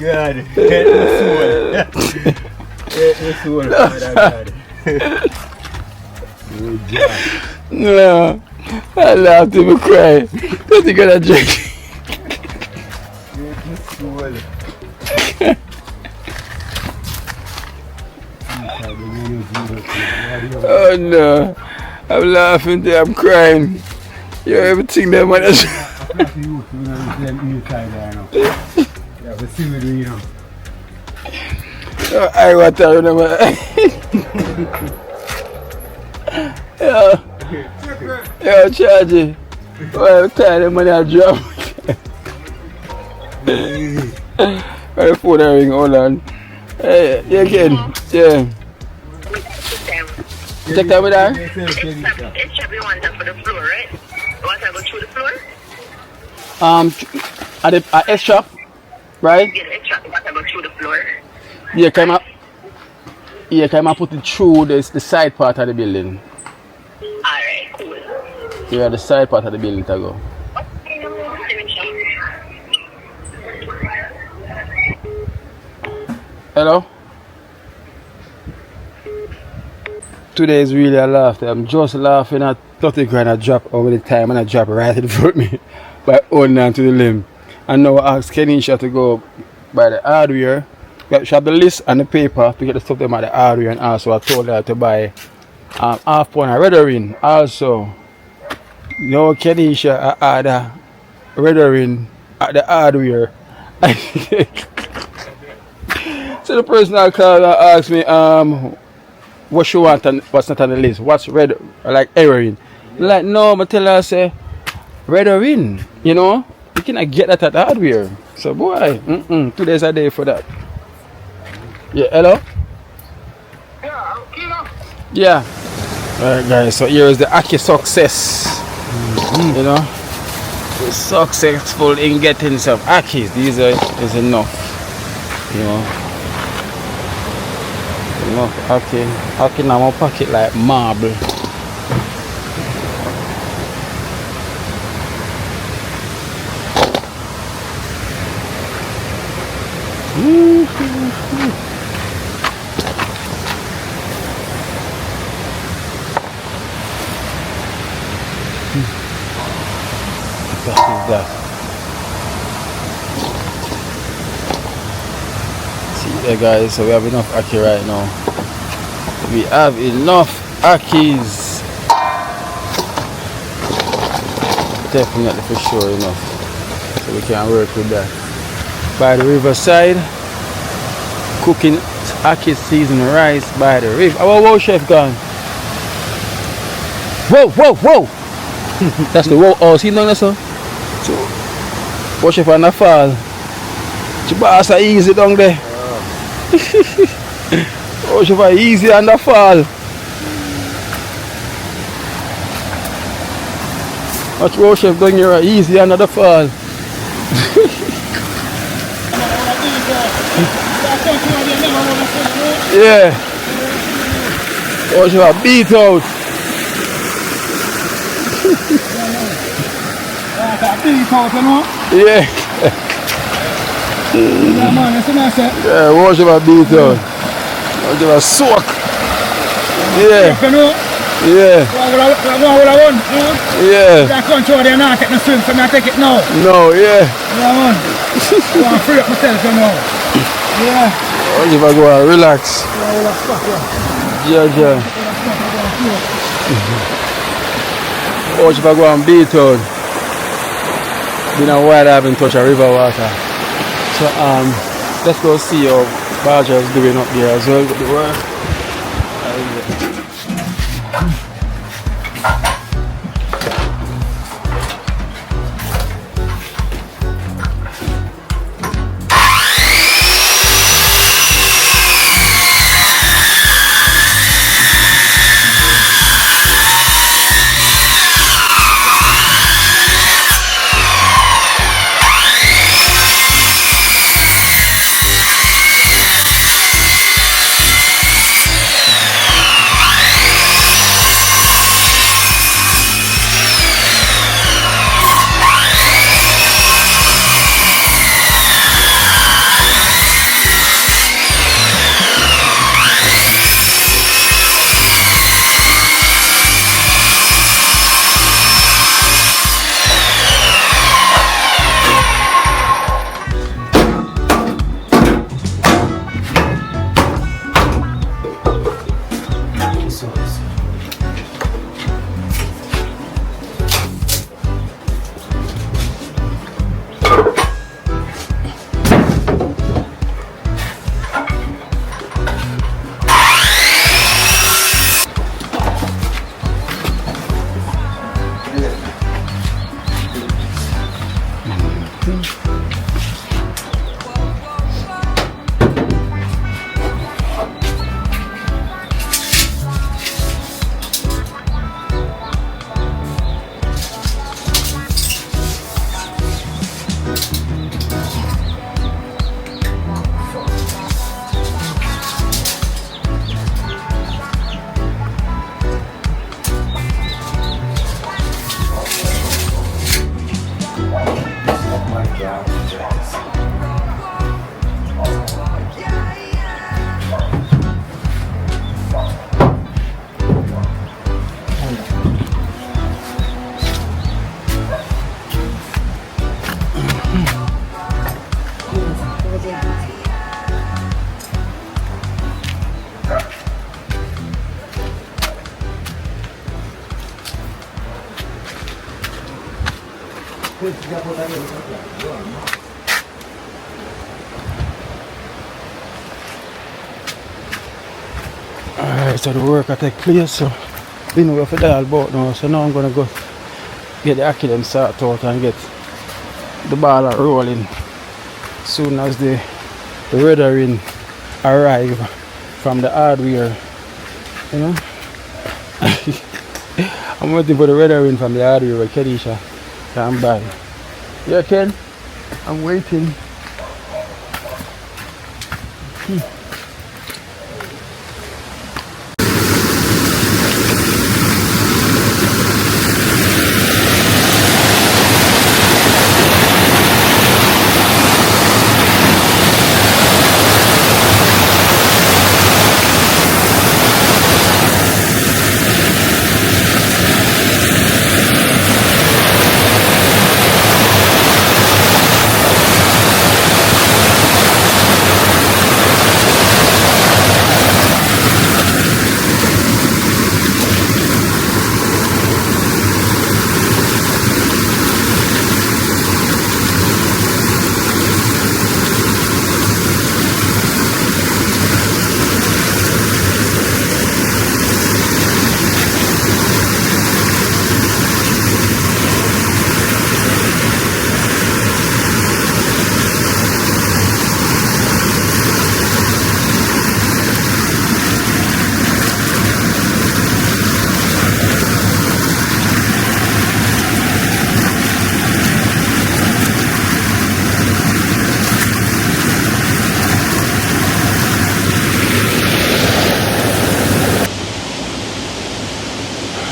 God, hit the soul. Hit the soul, God. Yeah. I laughed him and cried. Don't you gonna drink? Oh no. I'm laughing there, I'm crying. You're everything there, man. I want to remember. Yo, Chargy. Well, I'm tired of money I drop. Got the phone ring, hold on. Hey, you again? Yeah. Take time with her? It's chubby one for the floor, right? You want to go through the floor? At the S shop, right? Yeah, the extra. You want to go through the floor? Yeah, can I put it through the side part of the building? Alright, cool. Yeah, the side part of the building to go. Hello? Today is really a laugh. I'm just laughing at 30 grand I drop over the time and I drop right in front of me by holding on to the limb. And now I asked Kenisha to go by the hardware. She had the list and the paper to get the stuff them at the hardware, and also I told her to buy half pound of red ring. Also, now Kenisha I had a red ring at the hardware. So the person I called asked me what she want and what's not on the list. What's red, like heroin? Like, no, I tell her, I say, red heroin, you know? You cannot get that at the hardware. So, boy, 2 days a day for that. Yeah, hello? Yeah. Alright, guys, so here is the Aki success. You know? We're successful in getting some Akis. These is enough. You know? Enough Aki now my pocket like marble. What is that? See there, guys, so we have enough Aki right now. We have enough Akis. Definitely for sure enough. So we can work with that. By the riverside, cooking Aki seasoned rice by the river. Oh, whoa, chef gone. Whoa, whoa, whoa! That's the whoa. Oh, see, no, so. So, watch chef on the fall. Chibas are easy down there. Oh, chef are easy on the fall. Watch road chef down here easy under the fall. Yeah. Oh, she was beat out. Yeah. Yeah, oh, she was beat out. Oh, she was soaked. Yeah. Yeah. Yeah. I control them now, take the swim, so I take it now. No, yeah. Yeah, man. I want to free up myself, you know. Yeah. Oh, if I go and relax. Yeah, yeah. Oh, if I go and beat out. Been a while I haven't touched a river water. So, let's go see how Bajah is doing up there as well with the work. Alright, so the work I take place, so been away for that about now, so now I'm gonna go get the Akeynote sorted out and get the ball rolling. Soon as the weathering arrive from the hardware, you know. I'm waiting for the weathering from the hardware with Kenisha come by. Yeah, Ken, I'm waiting.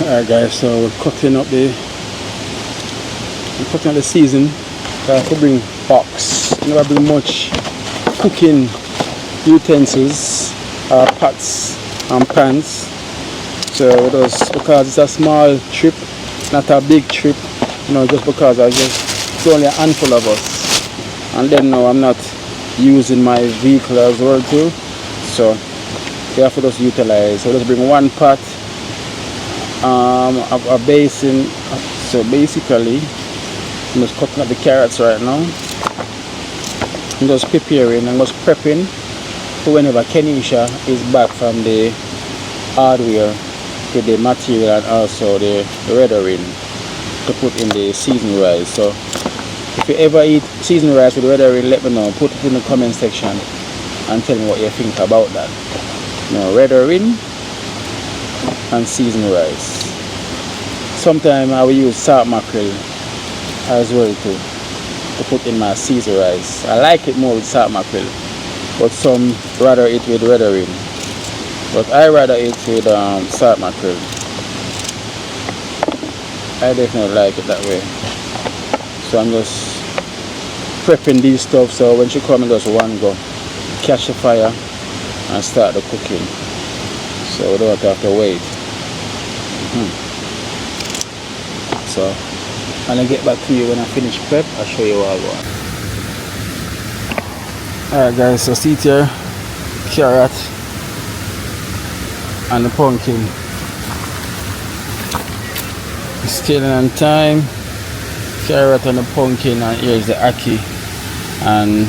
Alright guys, so we're cutting up the season. I have to bring box. I never bring much cooking utensils or pots and pans. So because it's a small trip, not a big trip, you know, just because it's only a handful of us. And then now I'm not using my vehicle as well too. So we have to just utilize. So let's bring one pot. A basin. So basically I'm just cutting up the carrots right now. I'm just preparing and just prepping for whenever Kenisha is back from the hardware with the material and also the weathering to put in the seasoned rice. So if you ever eat seasoned rice with weathering, let me know. Put it in the comment section and tell me what you think about that. You know, weathering and seasoned rice. Sometimes I will use salt mackerel as well too to put in my seasoned rice. I like it more with salt mackerel, but some rather eat with weathering. But I rather eat with salt mackerel. I definitely like it that way. So I'm just prepping these stuff so when she comes, just one go, catch the fire and start the cooking. So we don't have to wait. So I'll get back to you when I finish prep. I'll show you what I want. Alright guys, so see it here, carrot and the pumpkin. Scaling on time, carrot and the pumpkin, and here's the ackee, and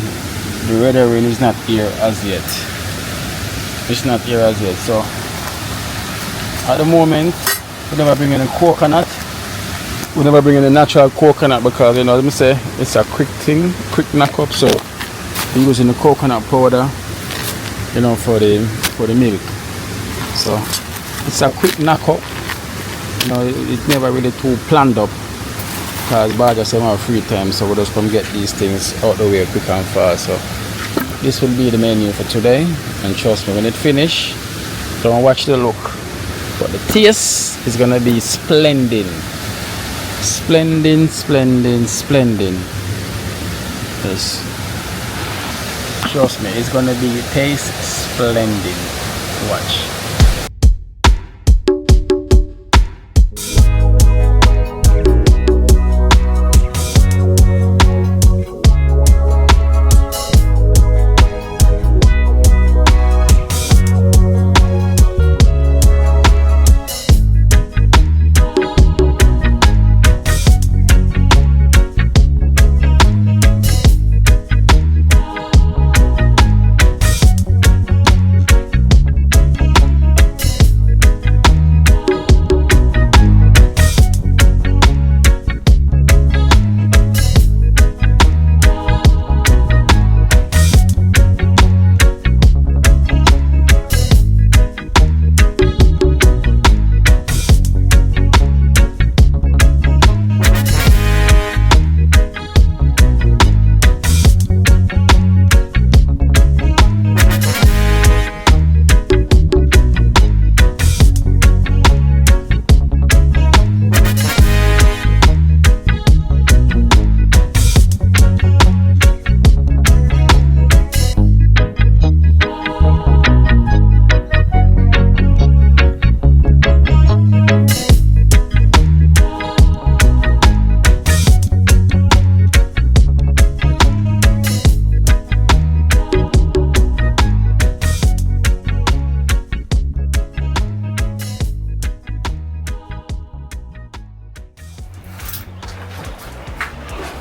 the weathering is not here as yet. It's not here as yet. So at the moment we never bring in a coconut. We never bring in a natural coconut because, you know, let me say it's a quick thing, quick knock up. So we're using the coconut powder, you know, for the milk. So it's a quick knock up. You know, it's never really too planned up because Bajah said we have free time, so we'll just come get these things out the way quick and fast. So this will be the menu for today, and trust me, when it finish, don't watch the look, but the taste is gonna be splendid. Splendid. Yes. Trust me, it's gonna be taste splendid. Watch.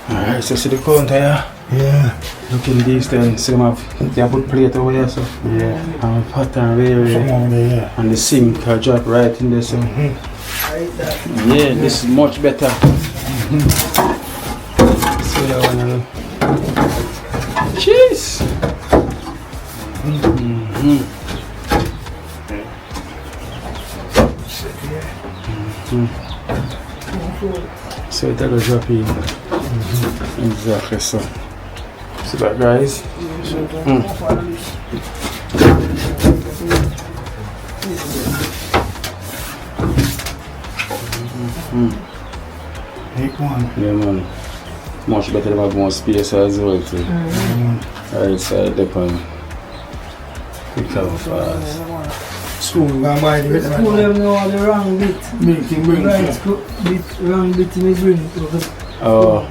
Alright, so see the counter here? Yeah. Looking decent. See them have, they have put plate over here, so. Yeah. And pattern very. Yeah. And the sink I drop right in there, so. Yeah, this is much better. See that one a little. Cheese! So it will drop in. Exactly so. See that, guys? Take one. Yeah, man. Much better than have more space as well too. Right side depend. Quick and fast. Spoon, go and buy the rest of School them know the wrong bit. bring Right, it. wrong bit me bring it. Oh.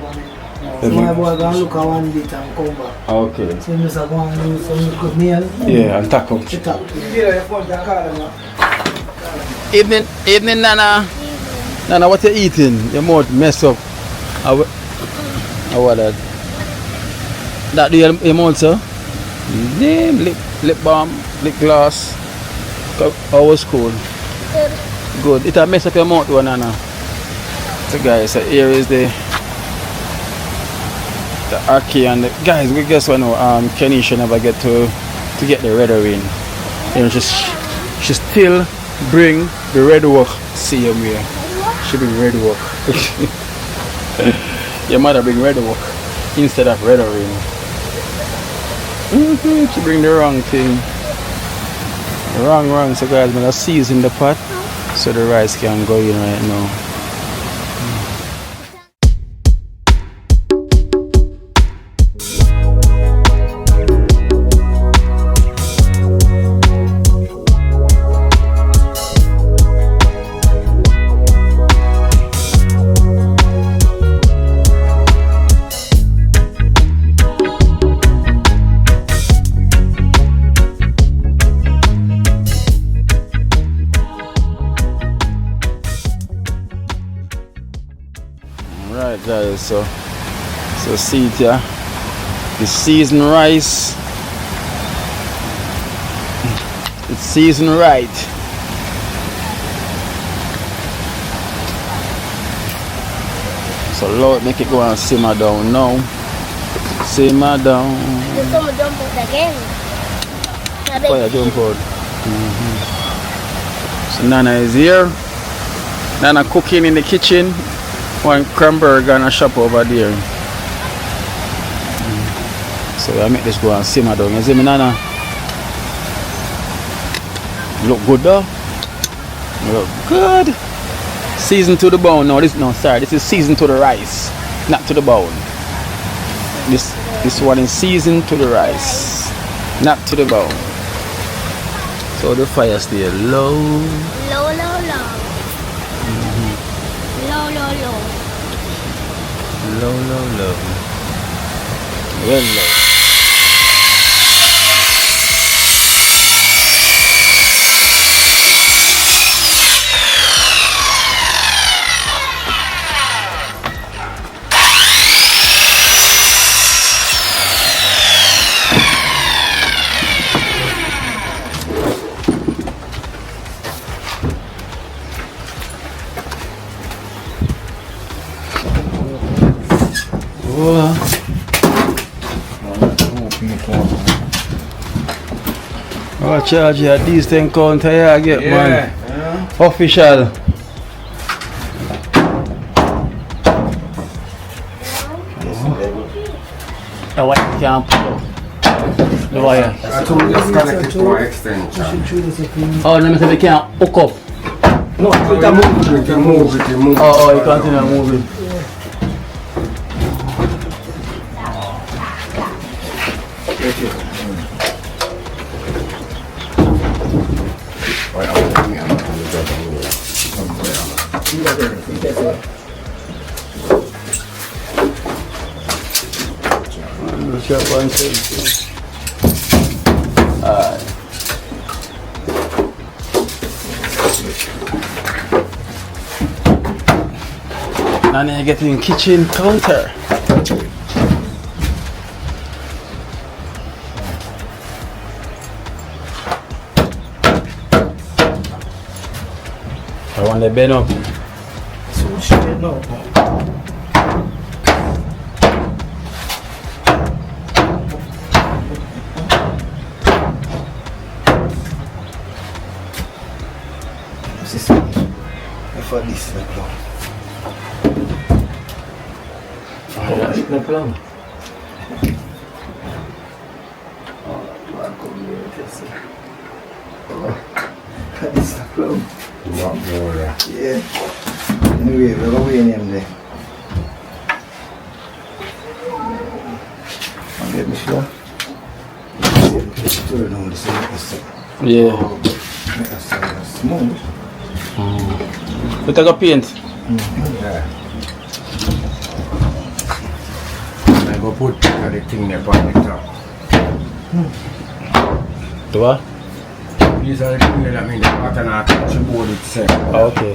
So my boy go and look at one bit and come back. Okay. So me say go and do some little meal. Yeah, and tackle. Evening, Nana. Nana, what you eating? Your mouth mess up. What that? That do your mouth, sir? Damn, lip balm, lip gloss. How was school? Good. It a mess up your mouth, one, Nana. So guys, so here is the Akey and the guys. We guess what now? Kenisha never get to get the red in. You know, she still bring the red work. See you here. She bring red work. Your mother bring red work instead of red ring. She bring the wrong thing. Wrong. So guys, I'm gonna season the pot so the rice can go in right now. Right guys, so see it here, the seasoned rice, it's seasoned right. So Lord, make it go and simmer down now. Simmer down. Just come and jump out again. Oh yeah, jump out. So Nana is here. Nana cooking in the kitchen. One Cranberry gonna shop over there. So I make this go and simmer down. You see me, Nana? Look good though. Look good. Season to the bone. No, this is season to the rice, not to the bone. This This one is seasoned to the rice, not to the bone. So the fire stay low. Low, low, low. Low, low, low. Low, low, low. Well low. Oh, charge you at these 10 counter here I get, man. Official. The wire can't pull up. The wire. I told you just connect it to my extension. Oh, let me say we can't hook up. No, you can move it, Oh, you continue moving. And then you get in kitchen counter. I want the bed up. So straight now. This one. For this the plum. The plum. This the plum. Not more. Yeah. Anyway, we're going to win him there. Get me sure. Yeah. Smooth. We take a paint. Yeah. I go put the thing there on the top. Do what? These are the things that I mean the pattern I touch the board itself. Okay.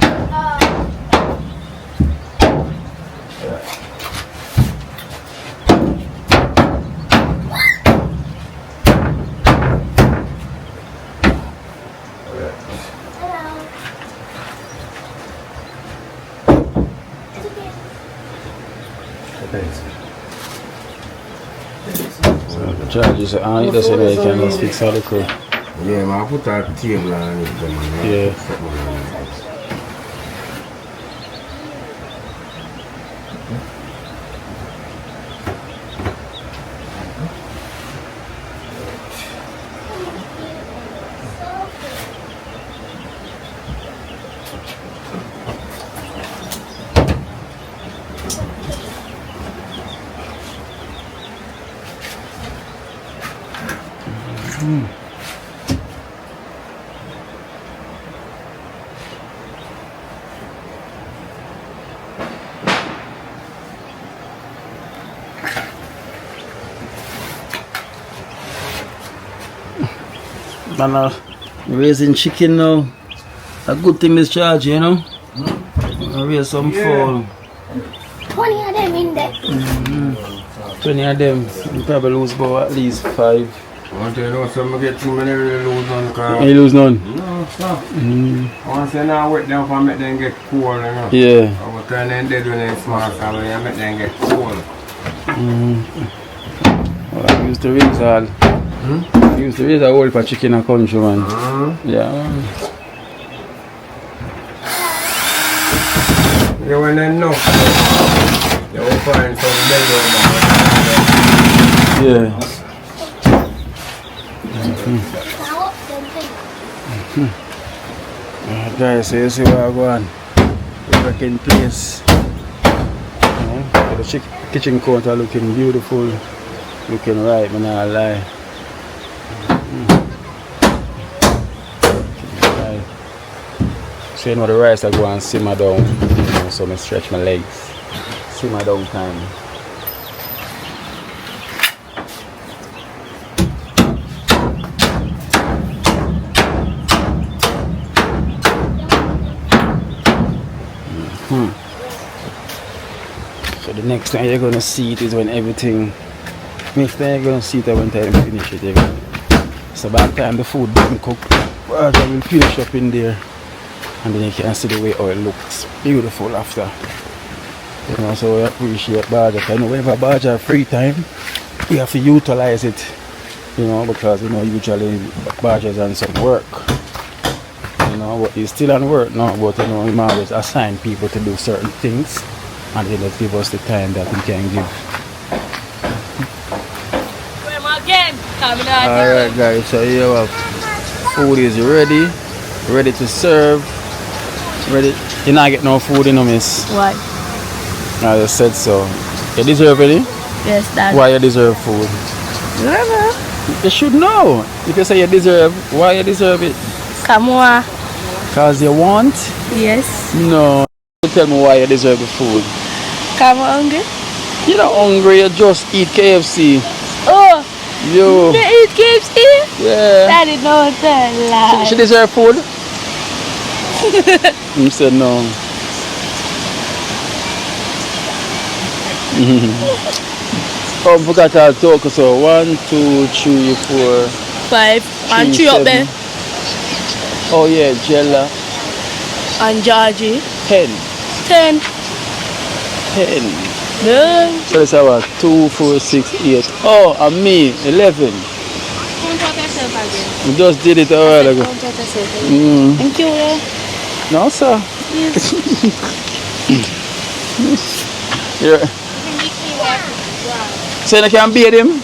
Charges it on, it doesn't make you just fix all the crew. Yeah, man, I put that table on it. Yeah. Man, raising chicken now. A good thing is charge, you know. Raise some fowl. 20 of them in there. 20 of them. You probably lose about at least 5. I want to know some get too many really lose none. You lose none? No, stop. I want to say now wait down for make them get cool, you know. Yeah. I will turn them dead when they smart, so I make them get cool. Well, I used to raise all. I used to raise a whole for chicken and country, man. Yeah, man. You want to know? You will find some dead over. Yeah. Guys, so you see where I go on. Back in place. The kitchen counter looking beautiful. Looking right, man, I lie. Right. So you know the rice I go and simmer down, you know, so I stretch my legs. Simmer down time. So the next time you're gonna see it is when everything. Next time you're gonna see it when time finish it. So by the time the food doesn't cook, I will finish up in there, and then you can see the way how it looks beautiful after. You know, so we appreciate Bajah. I know whenever Bajah free time, we have to utilize it. You know, because you know usually Bajah's on some work. You know, but he's still on work now, but you know, he always assign people to do certain things, and they just give us the time that we can give. Alright guys, so here our food is ready to serve. Ready. You not get no food in no miss. Why? I just said so. You deserve it? Yes, Dad. Why you deserve food? Never. You should know. If you say you deserve, why you deserve it? Come on. Cause you want? Yes. No. You tell me why you deserve the food. Come on, hungry? You're not hungry, you just eat KFC. Oh. You eat KFC? Yeah. Daddy, don't tell lie. She deserve food? He said no. Oh, I forgot to talk. So 1, 2, 3, 4, 5 and 3 up there. Oh yeah, Jella. And Georgie. 10. 10. 10. No. So it's our 2, 4, 6, 8. Oh, and me, 11. We just did it a while ago. Thank you. No, sir. Yes. Yeah. So you can beat him?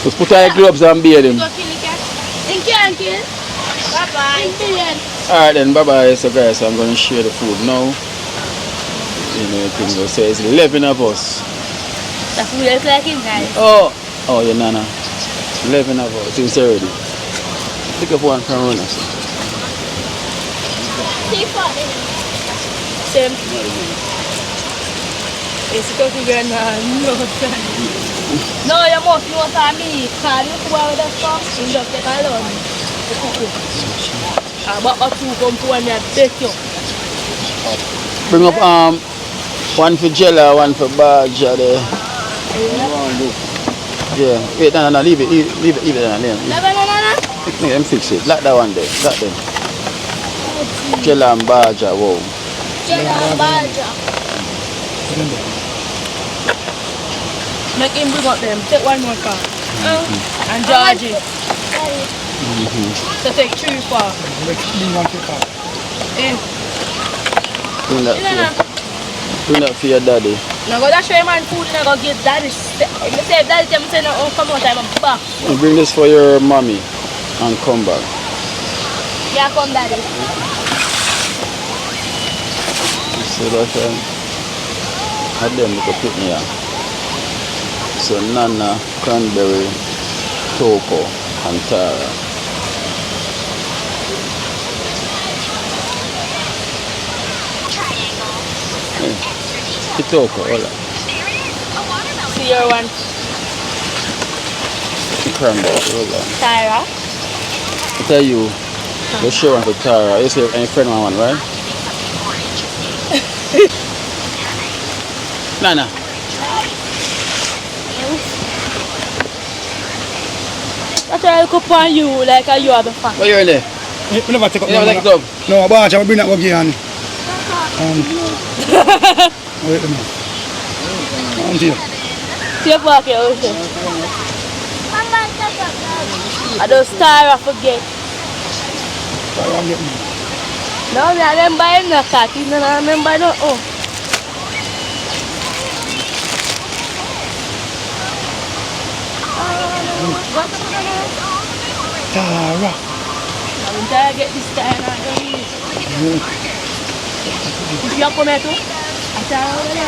Just put on your gloves and beat him. Thank you, Uncle. Bye-bye. Alright then, bye-bye. So guys, I'm going to share the food now. You know, you think so it's 11 of us. The food is like it, guys. Oh, yeah, Nana. 11 of us. It's already. Pick up one from runner. Same. It's cooking good now. No, you must know for me. Because you go out with the stuff, you just take a lot. About a 2 come to one and take you. Bring up one for Jella, one for Bajah there. Yeah. Wait, no, leave it, no. Let me fix it. Like that one there. That there. Jella and Bajah, whoa. Jella and Bajah. Make him bring up them. Take one more car. And Georgie. So take 3 car. Bring that for your daddy. Now go to show him and food and go give daddy. If daddy tell me say no, come out, I'm back. Bring this for your mommy and come back. Yeah, come daddy. So that's and then we can put me here. So Nana, Cranberry, Toko and Tara. Toko, hola. See your one. Cranberry, hola. Tara. I tell you, let's show one for Tara. You say any friend want one, right? Nana. That's why I look upon you like you are the fan. What you in there? We never take up You never take it up? No, Bajah, we bring that again. Wait a minute. See your pocket also. I don't star, I forget. No, I remember in the cat, I remember no. Oh. Tara. I'm trying to get this guy and I don't need it. If you come here too, I tell you,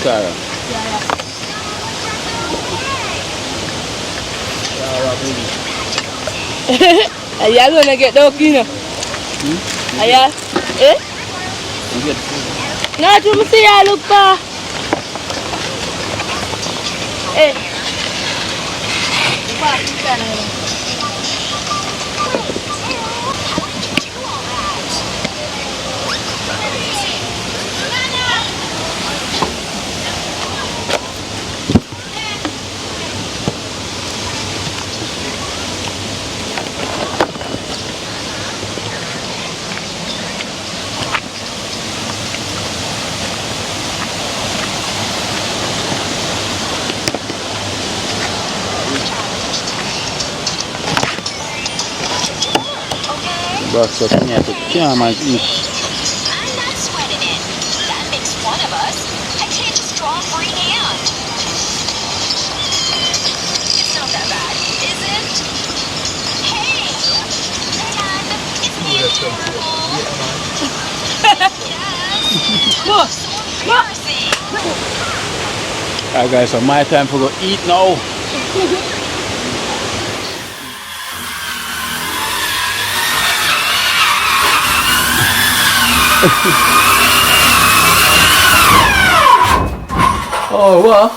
Cara. Are you gonna get dog, you know? Are you? Eh? No, you see, I look for. Eh? Box up in here to camera and eat. I'm not sweating it. That makes one of us. I can't just draw free hand. It's not that bad, is it? Hey! Man, isn't it adorable? Alright guys, so my time for go eat now. Oh what?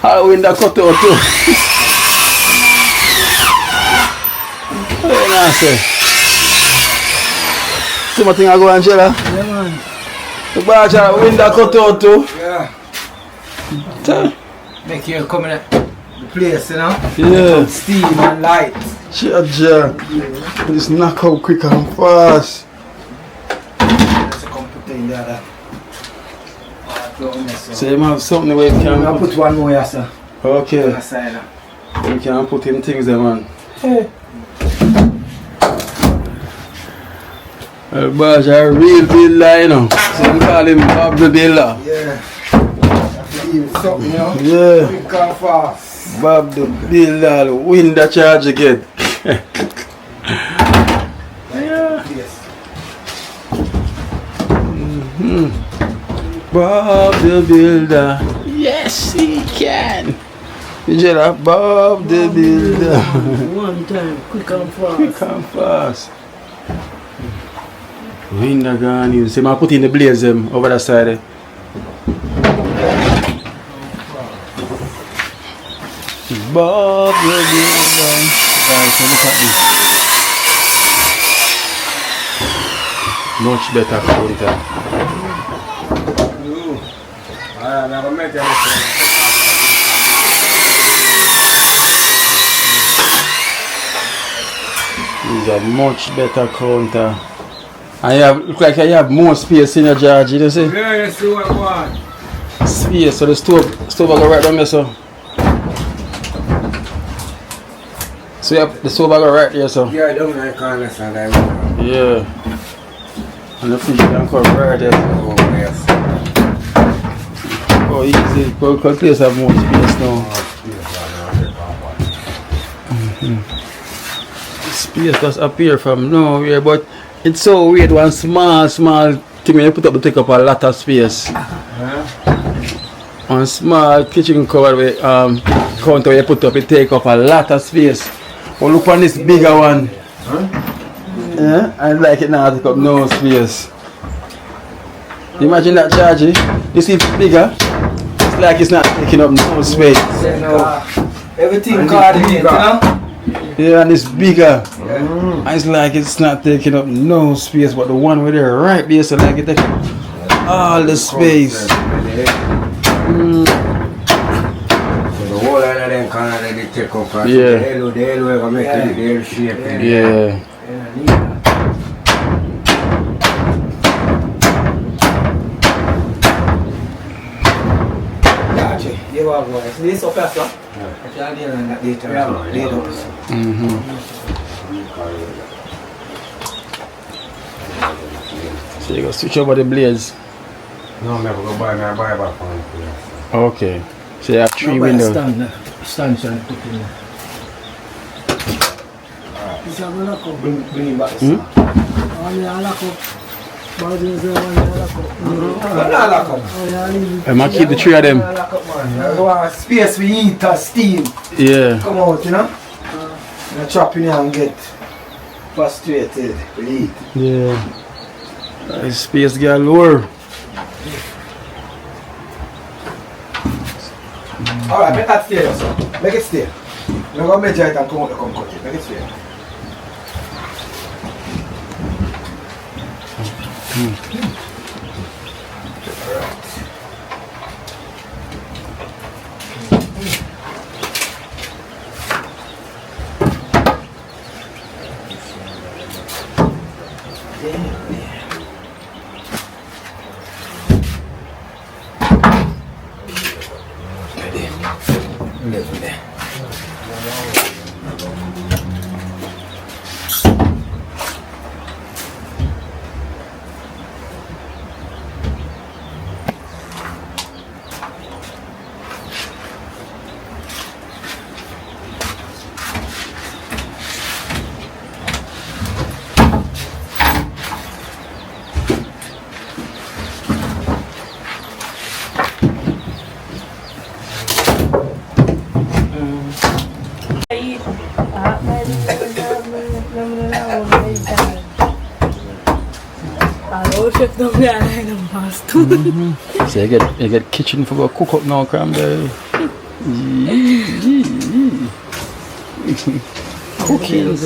Halloween that cut out too. What are you gonna say? See my thing I go, Angela? Yeah, man. The Bajah wind that cut out too. Yeah. Tell. Make you come in the place, you know? Yeah. Steam and light. Jaja. This knock out quick and fast. Let's come put it in there. So you have something where you can I'll put one more, yes, sir. Okay. On the side. You can put in things there, man. Hey. Bajah a real builder, you know. So we call him Bob the Builder. Yeah. Something, you know? Yeah. Quick and fast. Bob the Builder, the wind that charge again. Yes. Bob the Builder. Yes, he can. You hear that? Bob the Builder. One time, quick and fast. Quick and fast. Wind a gone in. See, I put in the blaze over the side. Bob the Builder. Guys, so look at this. Much better counter. I never met anything. These are much better counter. And you have, look like you have more space in your charge, you see? Yeah, you see what I want. Space, so the stove will go right down there, so. So you have the stove will go right there, so. Yeah, I don't like honest and I Yeah. And the fridge can come right there. oh, yes. Oh, easy. Because place have more space now. Space just appear from nowhere, but it's so weird. One small thing when you put up to take up a lot of space. One small kitchen cover with counter where you put up, it take up a lot of space. But look on this bigger one. Yeah, I like it now, take up no space. Imagine that charger. You see it's bigger. It's like it's not taking up no space. Everything coordinated, you know? Yeah, and it's bigger. And it's like it's not taking up no space, but the one with there right there, so like it takes all the space. So the whole of them corner they take up. Yeah. The L make it the L shape. Yeah. You are going. This is okay, sir. So you go switch over the blades. No, never go buy back one. Okay. So you have 3 windows. Stand put in there. Bring it back. Only a lock up. I might keep the 3 of them. Space we eat or steam. Yeah. Come out, you know? You chop in here and get frustrated. We eat. Yeah. Space get lower. Alright, make that stay, so. Make it stay. You're going to measure it and come out and come cut it. Make it stay. So you get kitchen for go cook up now, Cranberry. Cookies.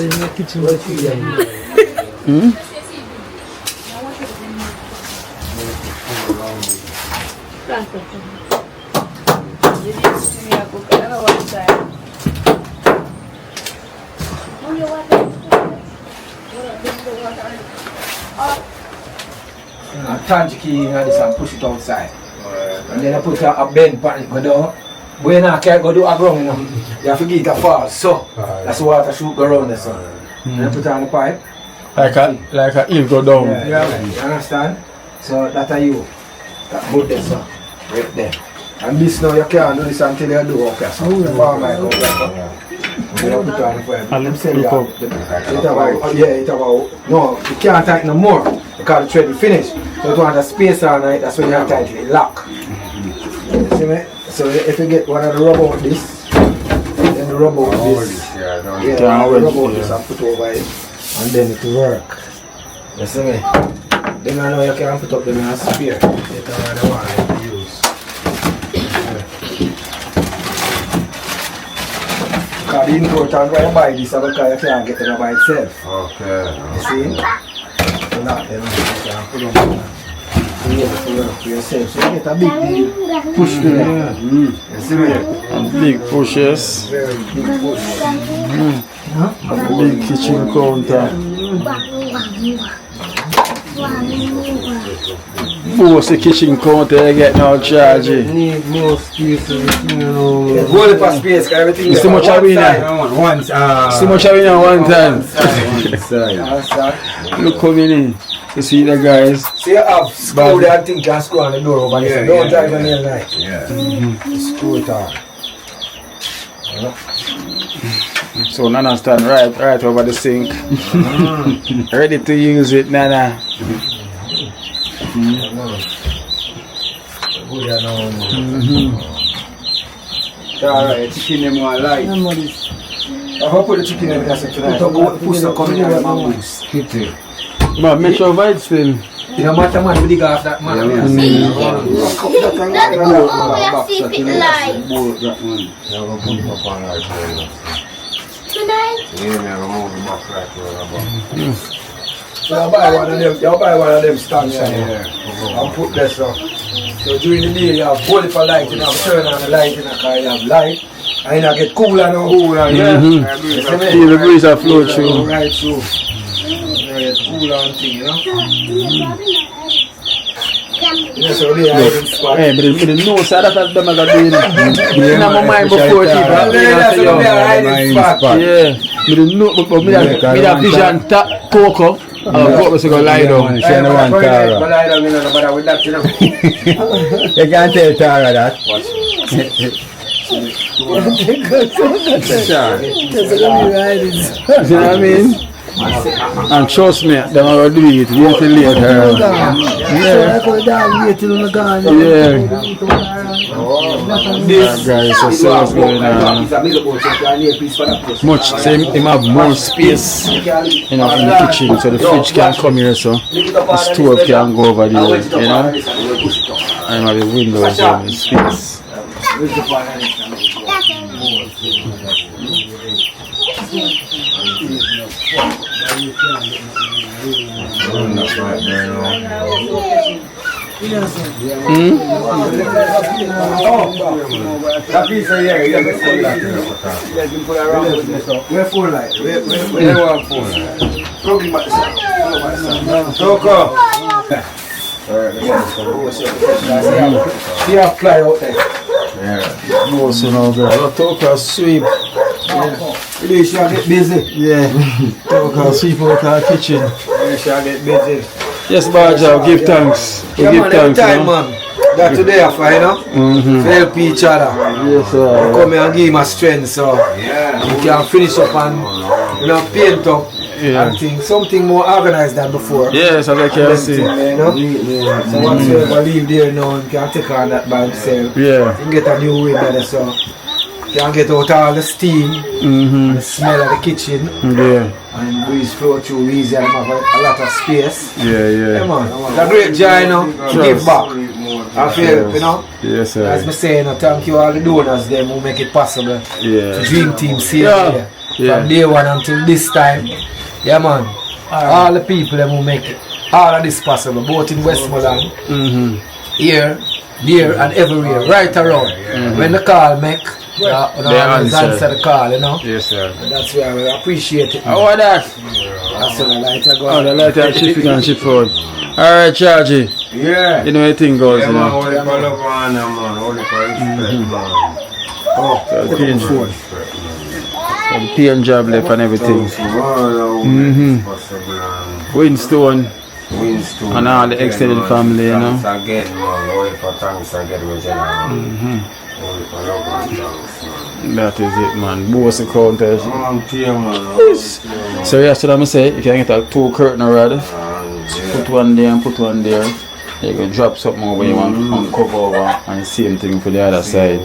Turn the key in this and push it outside. And then I put a bend pan it go down. When I can't go do a ground, you know, you have to get it a fall. So that's the water shoot go around there, so. And I put on the pipe. Like a hill go down. Yeah, you understand? So that's how you that good there, so. Right there. And this now you can't do this until you do okay. So the farm might go back. Then I put on the pipe. And say it about no, you can't tighten no more because the thread is finished. So you want a space on it, that's when you have to tighten it, lock. You see me? So if you get one of the rubber with this, then the rubber with this. Yeah, the rubber with this and put over it, and then it will work. You see me? Then I know you can put up them in a sphere. That's the one you use. Because the important when you buy this, because you can't get it by itself. Okay. You see? So that then you can put them for yourself. So you get a big deal. Push to them. You see me? And big pushes. Very big push. And big kitchen counter. Most the kitchen counter you get now charge. Need more space, you know. It's only for space, because everything is too much arena. Too Too much arena one time. Understand? Look coming in. You see the guys. So you have screw there and think you can screw on the door over there. Don't drive on the night. Screw it on. So Nana stand right over the sink. Ready to use it, Nana. Alright, chicken them one light. I hope put the chicken in there tonight. Push the coming out of my boots. But make sure white still. It don't matter man, we dig off that man. So you buy one of them stands and put this up. So during the day you have bullet for light, you have turn on the light, you have light, and you get cooler now. Feel the breeze that flow through. Right through. You get cooler and thing, you know. Yeah, so they are hiding spot. Hey, but the nose that's what them are doing. In my mind before people. Yeah, so they are hiding spot. Yeah. But me that vision cocoa. Go to go lie down. You can't tell Tara that. You know what I mean? And trust me, them are going to do it. Wait till later. Yeah. I could down wait till I'm gone. Yeah. Guys, so what's going on? Much, so him have more space, in the kitchen, so the fridge can come here, so the stove can go over there, and have the windows and the space. That piece here, we're full light. We're full light. See how fly out there. No, so now, girl. Talk sweep. Really, shall get busy. Yeah. Talk sweep out our kitchen. Yeah, shall get busy. Yes, Bajah, give thanks. Yeah, give man, thanks, every time, man. That today I find, to help each other. Yes, sir. Come here and give him a strength, so we can finish up and paint up and things. Something more organized than before. Yes, as I can see. So whatsoever leave there now, you can take on that by himself. Yeah. You can get a new window, so you can get out all the steam and the smell of the kitchen. Yeah. And breeze flow through easy and have a lot of space. Yeah. Man. It's a great joy, to give back. I feel, Yes, sir. as I say, thank you all the donors them who make it possible. Yeah. The dream team see here. From day one until this time. Yeah, man. All the people them who make it, all of this possible, both in Westmoreland, here, there, and everywhere, right around. When the call make, they answer the call, Yes, sir. And that's why we appreciate it. How about that? That's the lighter go. Oh, the lighter shipping and ship forward. Alright, Chargy. Yeah. You know how thing goes, man, only for love and man, only for respect, man. The paint job left and everything. Winstone. And all the extended family, Thanks again, man. Only for thanks again, Only for love and thanks, man. That is it, man. Both counters. Man. So yes, what I'm say, you can get a 2 curtain rod. Put one there and put one there. You can drop something over you want and cover over, and same thing for the other side.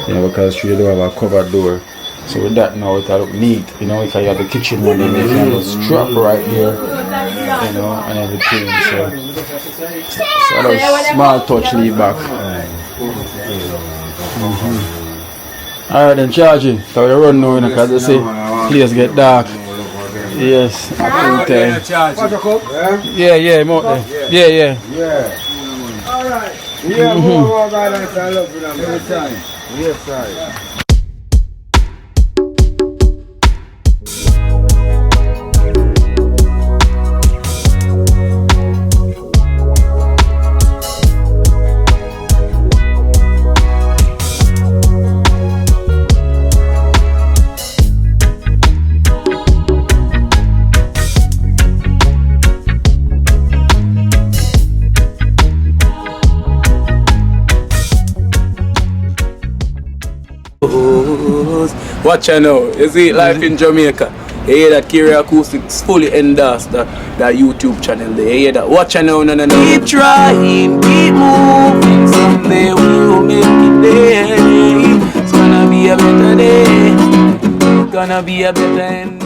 Because you do have a covered door. So with that now it look neat, if you have the kitchen one, then you can just strap right here, and everything. So that small touch leave back. Alright then, Chargy, so we run now, because they say place get dark. Yes, I think Yeah, more there. Yeah. Alright. Yeah, more guidance and love with them every time. Yes, sir. Watch out now, you see life in Jamaica. You hear that Kerry Acoustics fully endorsed that YouTube channel there. You hear that? Watch out now, no. Keep trying, keep moving. Someday we will make it there. It's gonna be a better day. Gonna be a better end.